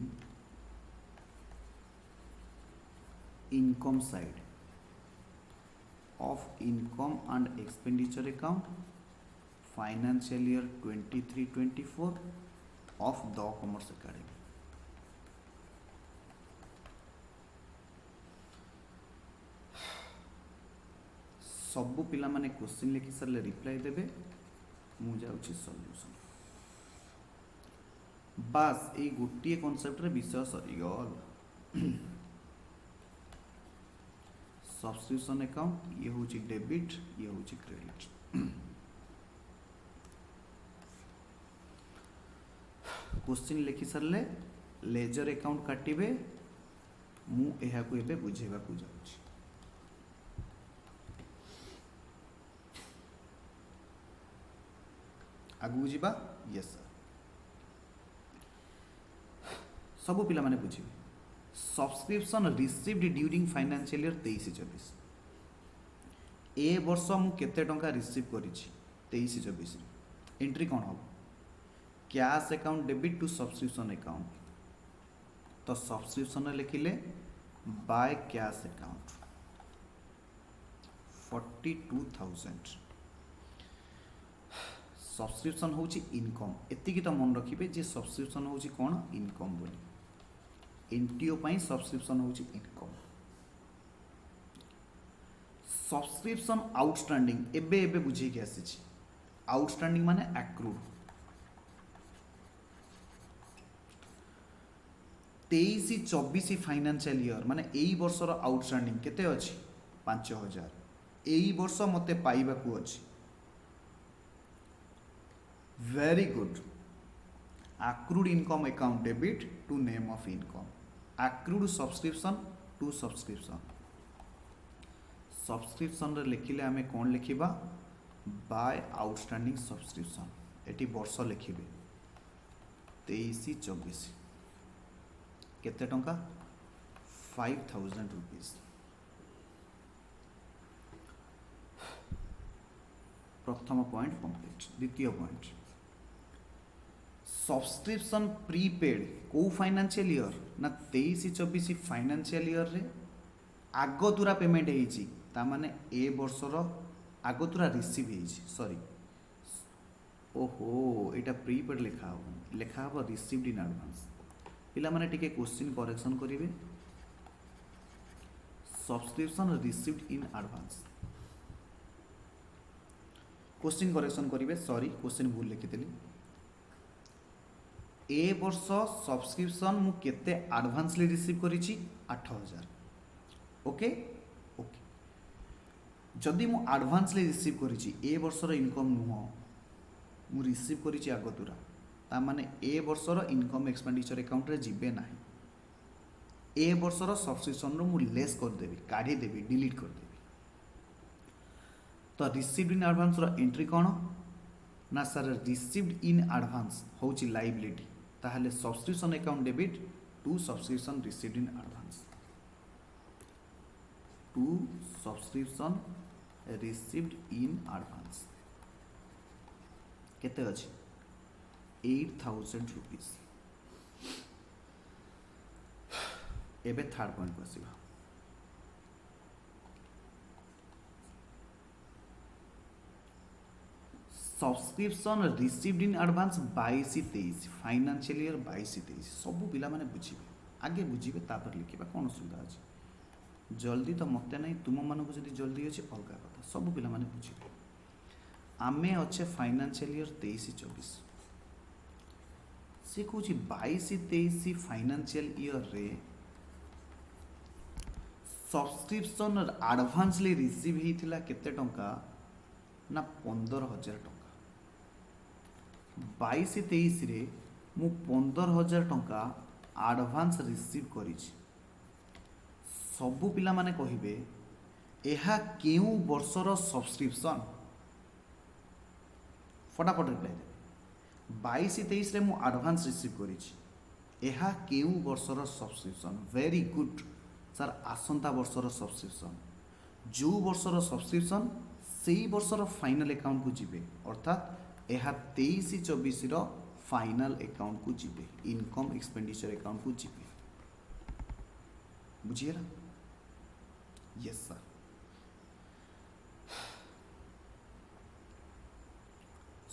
income side of income and expenditure account financial year 23-24 of the Commerce Academy. सबु पिला माने question लिखि सारे reply देबे मु जाउछि solution बस ए गोटे कॉन्सेप्ट रे विषय सरी गल सब्सक्रिप्शन अकाउंट ये होची डेबिट ये होची क्रेडिट क्वेश्चन लिखि सारे लेजर अकाउंट काटिबे मु एहा को एबे बुझेबा को जाउछि आगु जीवा यस सर सब पिला माने बुझिबे subscription received during financial year 23-24 ए वर्ष मु केते टंका रिसीव करिछि 23-24 एंट्री कोन हो cash account debit to subscription account तो सब्सक्रिप्शन रे लिखिले बाय कैश अकाउंट 42,000 सब्सक्रिप्शन होची इनकम एतिकी तो मन रखिबे जे सब्सक्रिप्शन होची कोन इनकम बोली एनटीओ पई सब्सक्रिप्शन होची इनकम सब्सक्रिप्शन आउटस्टैंडिंग एबे एबे बुझे के आसी छी आउटस्टैंडिंग माने एक्रूड 23-24 फाइनेंशियल ईयर माने एई वर्षर आउटस्टैंडिंग केते अछि 5,000 एई वर्ष मते पाइबा को अछि very good accrued income account debit to name of income accrued subscription to subscription रे लिखिले आमे कोन लिखिबा बाय आउटस्टैंडिंग सब्सक्रिप्शन एटी वर्ष लिखिबे 23-24 केते टंका 5,000 रुपीस प्रथम पॉइंट कंप्लीट द्वितीय पॉइंट सब्सक्रिप्शन प्रीपेड को फाइनेंशियल ईयर ना 23-24 फाइनेंशियल ईयर रे आगतुरा पेमेंट हेची ता माने ए वर्षर आगतुरा रिसीव हेची सॉरी ओहो एटा प्रीपेड लिखा हो रिसीव्ड इन एडवांस पिला माने टिके क्वेश्चन करेक्शन करिवे subscription received in advance question correction करिवे सॉरी क्वेश्चन भूल लिखिदेली ए वर्ष सब्सक्रिप्शन मु केते एडवांसली रिसीव करिछि 8,000 ओके ओके जदि मु एडवांसली रिसीव करिछि ए वर्षर इनकम नुह मु रिसीव करिछि आगतुरा ता माने ए वर्षर इनकम एक्सपेंडिचर अकाउंट रे जिबे नाही ए वर्षर सब्सक्रिप्शन रो मु लेस कर देबी काढी देबी डिलीट कर देबी तो रिसीव्ड इन एडवांस रो एंट्री कोन ना सर रिसीव्ड इन एडवांस होची लायबिलिटी ताहले subscription account debit to subscription received in advance to subscription received in advance केते अछि 8,000 रुपीस एबे थर्ड पॉइंट को आसीबा subscription received in advance 22-23 financial year 22-23 सब पिला माने बुझिबे आगे बुझिबे तापर लिखिबा कोन सुविधा अछि जल्दी तो मते नहीं तुम मान को जदी जल्दी अछि अलगा कथा सब पिला माने बुझिबे आमे अच्छे फाइनेंशियल ईयर 23-24 से कहूँ 22-23 फाइनेंशियल ईयर रे सब्सक्रिप्शन एडवांसली रिसीव होता केते टंका ना 15,000 टंका 22-23 रे मु 15,000 टंका एडवांस रिसीव करिछि सबु पिला माने कहिबे एहा केउ वर्षर सब्सक्रिप्शन फटाफट रिप्लाई दे 22-23 रे मु एडवांस रिसीव करिछि एहा केउ वर्षर सब्सक्रिप्शन वेरी गुड सर आसंता वर्षर सब्सक्रिप्शन जो वर्षर सब्सक्रिप्शन सेई वर्षर फाइनल अकाउंट को जिबे अर्थात एहा 23-24 रो फाइनल अकाउंट को जिबे इनकम एक्सपेंडिचर अकाउंट को जिबे बुझिएला यस सर।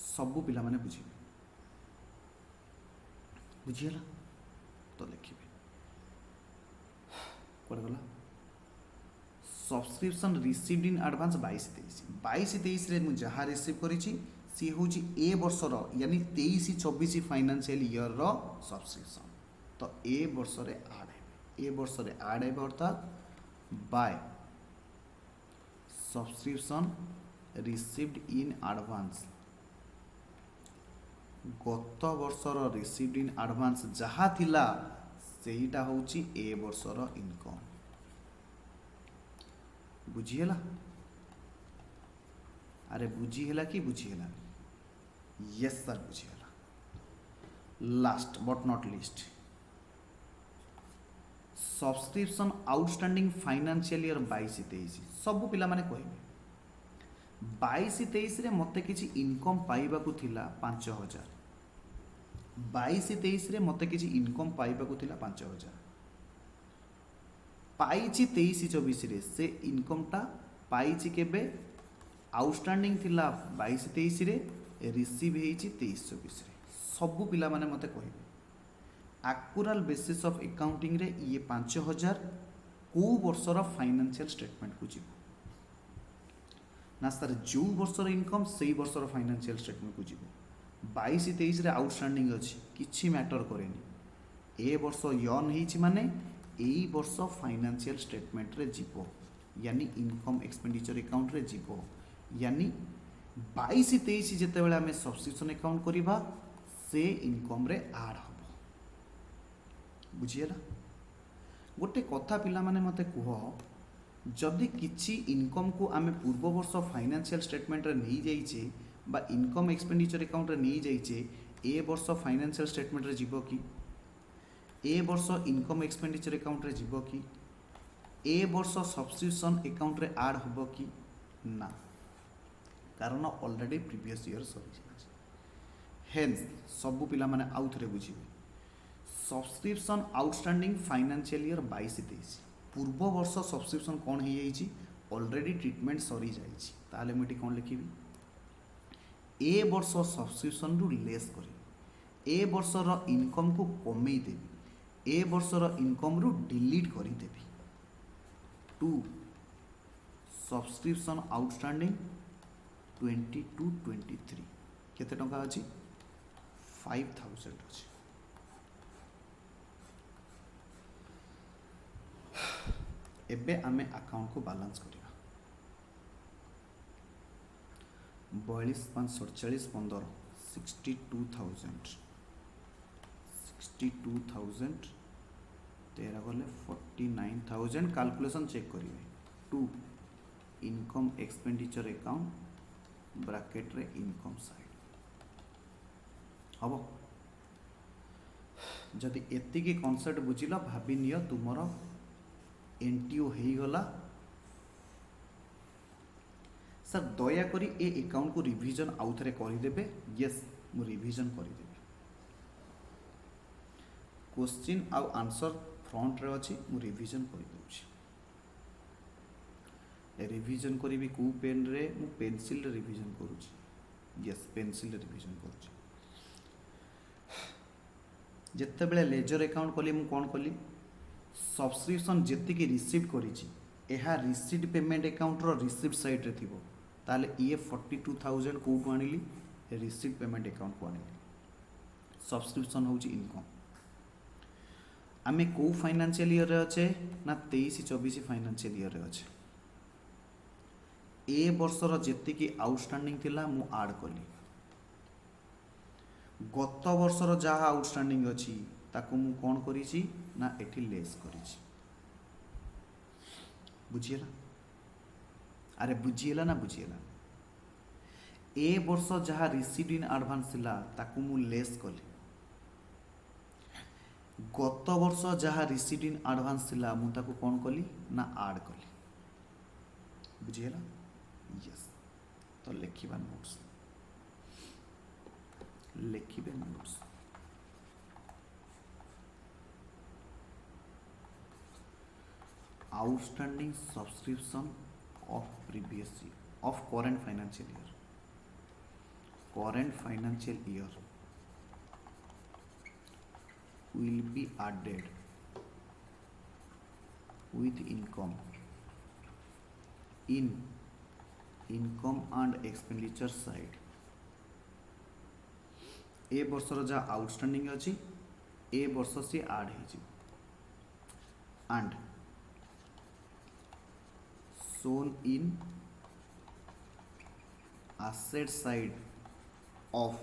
सबू पिला माने बुझिबे, बुझीगला तो लिखिए कौन गला सब्सक्रिप्शन रिसीव्ड इन एडवांस 22-23 रे मु जहाँ रिसीव करी सी हूँ ए वर्षर यानी 23-24 फाइनेंशियल ईयर रो सब्सक्रिप्शन। तो ए वर्ष रे आड है, ए वर्ष रे आड है अर्थात by subscription received in advance गत वर्षर रिसीव्ड इन एडवांस जहाँ थिला सेहीटा होची ए वर्षर इनकम। बुझीगला? अरे बुझीगला कि बुझीगला? यस सर बुझीगला। Last but not least subscription outstanding financial year 22-23 सबू पिला माने कहबे 22-23 रे मते किछि इनकम पाइबा को थिला 5000 22-23 रे मते किछि इनकम पाइबा को थिला 5000 पाइछि 23-24 रे से इनकमटा पाइछि केबे आउटस्टैंडिंग थिला 22-23 रे रिसीव हेछि 23-24 रे सबू पिला माने मते कहबे एक्चुअल बेसिस ऑफ अकाउंटिंग रे ये 5000 को वर्षर फाइनेंशियल स्टेटमेंट को जीव ना सर जो वर्षर इनकम से वर्षर फाइनेंशियल स्टेटमेंट को जीव 22-23 रे आउटस्टैंडिंग अच्छी किछि मैटर करेनी ए वर्ष यन हेछि माने एई वर्ष फाइनेंशियल स्टेटमेंट रे जीव यानी इनकम एक्सपेंडिचर अकाउंट रे जीव यानी 22-23 जेते बेले हमें सब्सक्रिप्शन अकाउंट करिबा से इनकम रे ऐड हो बुझीगला। गोटे कथा पिला माने मते कुह जदि किछि इनकम को आमे पूर्व वर्ष फाइनेंशियल स्टेटमेंट रे नहीं जाइछे बा इनकम एक्सपेंडिचर अकाउंट रे नहीं जाइछे ए वर्ष फाइनेंशियल स्टेटमेंट रे जीवो कि ए वर्ष इनकम एक्सपेंडिचर अकाउंट रे जीवो कि ए वर्ष सब्सक्रिप्शन अकाउंट रे ऐड होबो कि ना कारण ऑलरेडी प्रीवियस ईयर सरी जाइछे हेंस सबु पिला माने आउ थरे बुझिबे सब्सक्रिप्शन आउटस्टैंडिंग फाइनेंशियल ईयर 22-23 पूर्व वर्ष सब्सक्रिप्शन कौन हो जाइए ऑलरेडी ट्रीटमेंट सरी जाइए ताले मुझे कौन लिखी ए वर्ष सब्सक्रिप्शन रु लेस करी ए वर्षर इनकम को कमे देवी ए वर्षर इनकम रु डिलीट करी देवी टू सब्सक्रिप्शन आउटस्टैंडिंग 22-23 केते टंका अछि 5000 अछि एबे आमे अकाउंट को बैलेंस करिया 42,547,15 62,000 तेरा गले 49,000 कैलकुलेशन चेक करिवे to income expenditure account bracket रे इनकम साइड हबो जदि एतिकी कॉन्सेप्ट बुझिला भाबी नियो तुमरो एनटीओ हो गला सर दयाकोरी ए अकाउंट को रिविजन आउ थे करदेवे यस मु रिविजन करदेवी क्वेश्चन आउ आंसर फ्रंट रे अच्छी मु रिविजन कर रिविजन करी को पेन रे मु पेंसिल रे रिविजन करुच्ची यस पेंसिल रे रिविजन करुच्ची जिते बेले लेजर अकाउंट कली मु कौन कली सब्सक्रिप्शन जेतिकी रिसीव करिछि एहा रिसीट पेमेंट अकाउंट रो रिसीप्ट साइड रे थिबो ताले ये 42,000 कोटू आनिली रिसीट पेमेंट अकाउंट को आनिली सब्सक्रिप्शन होची इनकम आमे को फाइनेंशियल ईयर रे अच्छे ना 23-24 फाइनेंशियल ईयर रे अच्छे ए वर्षर जेतिकी आउटस्टैंडिंग थिला मु ऐड कली गत वर्षर जहाँ आउटस्टैंडिंग अच्छी ताको मु कौन करिछि ना एठी लेस करिछि बुझिएला अरे बुझिएला ना बुझिएला ए वर्ष जहाँ रिसीव्ड इन एडवांस थिला ताको मु लेस कली गत वर्ष जहाँ रिसीव्ड इन एडवांस थिला मु ताको कौन कली ना ऐड कली बुझिएला यस तो लिखिबा नोट्स लिखिबे notes outstanding subscription of previous of current financial year, current financial year will be added with income in income and expenditure side. ए वर्षर जहाँ आउटस्टैंडिंग अच्छी ए वर्ष सी आड हो and shown in asset side of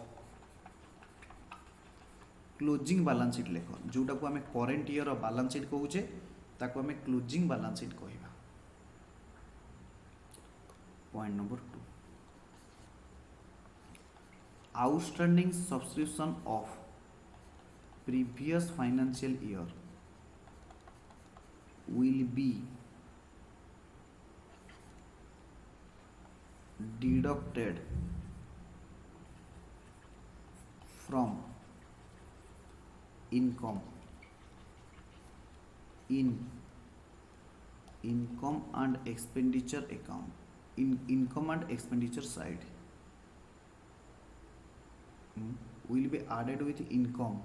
closing balance sheet लेख जोटा को आम current year balance sheet कहूचे ताको आम क्लोजिंग बैलेंस शीट कहवा। Point number 2 outstanding subscription of previous financial year will be deducted from income in income and expenditure account in income and expenditure side will be added with income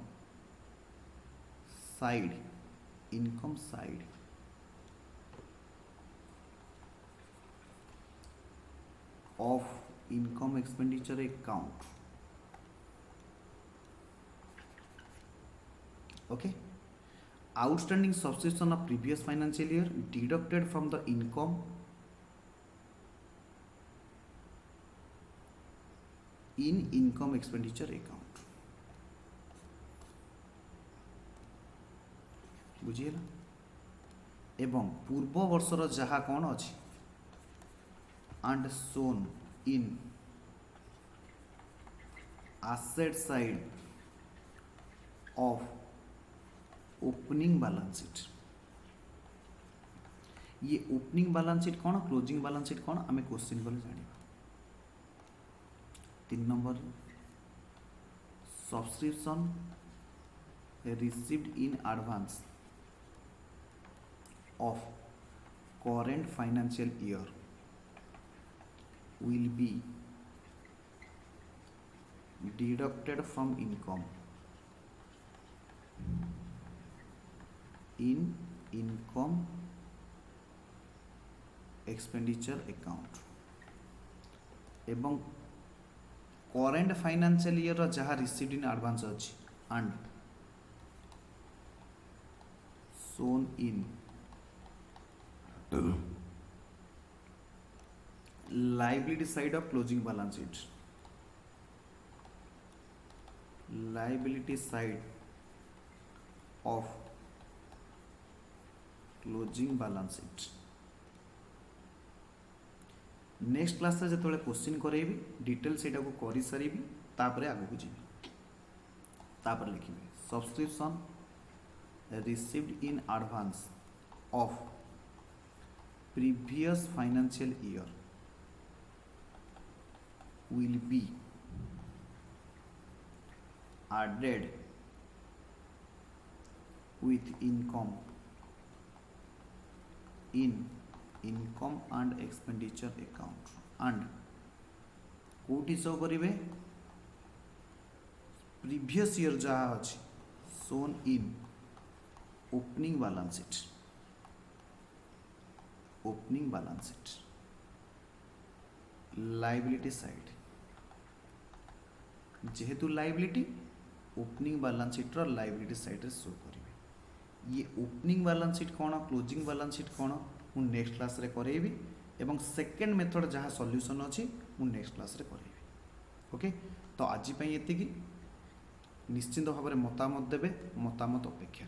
side of income expenditure account. Okay, outstanding subscription of previous financial year deducted from the income in income expenditure account. बुझीगला एवं पूर्व वर्षर जहाँ कौन अच्छी and shown in asset side of opening balance sheet. ये opening balance sheet कौन closing balance sheet कौन आम question कले जाना। 3 number subscription received in advance of current financial year will be deducted from income in income expenditure account एवं current financial year जहाँ received in advance अच्छी and shown in liability side of closing balance sheet. Liability side of closing balance sheet. Next class रे जतले question करेबी detail सेटा को करि सारिबी तापरे आगु जीवी तापर लिखिबे subscription received in advance of previous financial year will be added with income in income and expenditure account and कोटी शो करेंगे प्रीवियस ईयर जहाँ अच्छी shown in opening balance sheet liability side जेहेतु लाइबिलिटी ओपनिंग बैलेंस शीट रो liability side रे show करेंगे। ये opening balance sheet कौन closing balance sheet कौन मु नेक्स्ट क्लास रे करेबी एवं सेकेंड मेथड जहाँ सॉल्यूशन अच्छी मु नेक्स्ट क्लास रे करेबी। ओके, तो आज एतिकी निश्चिंत भाव में मतामत देवे मतामत अपेक्षा।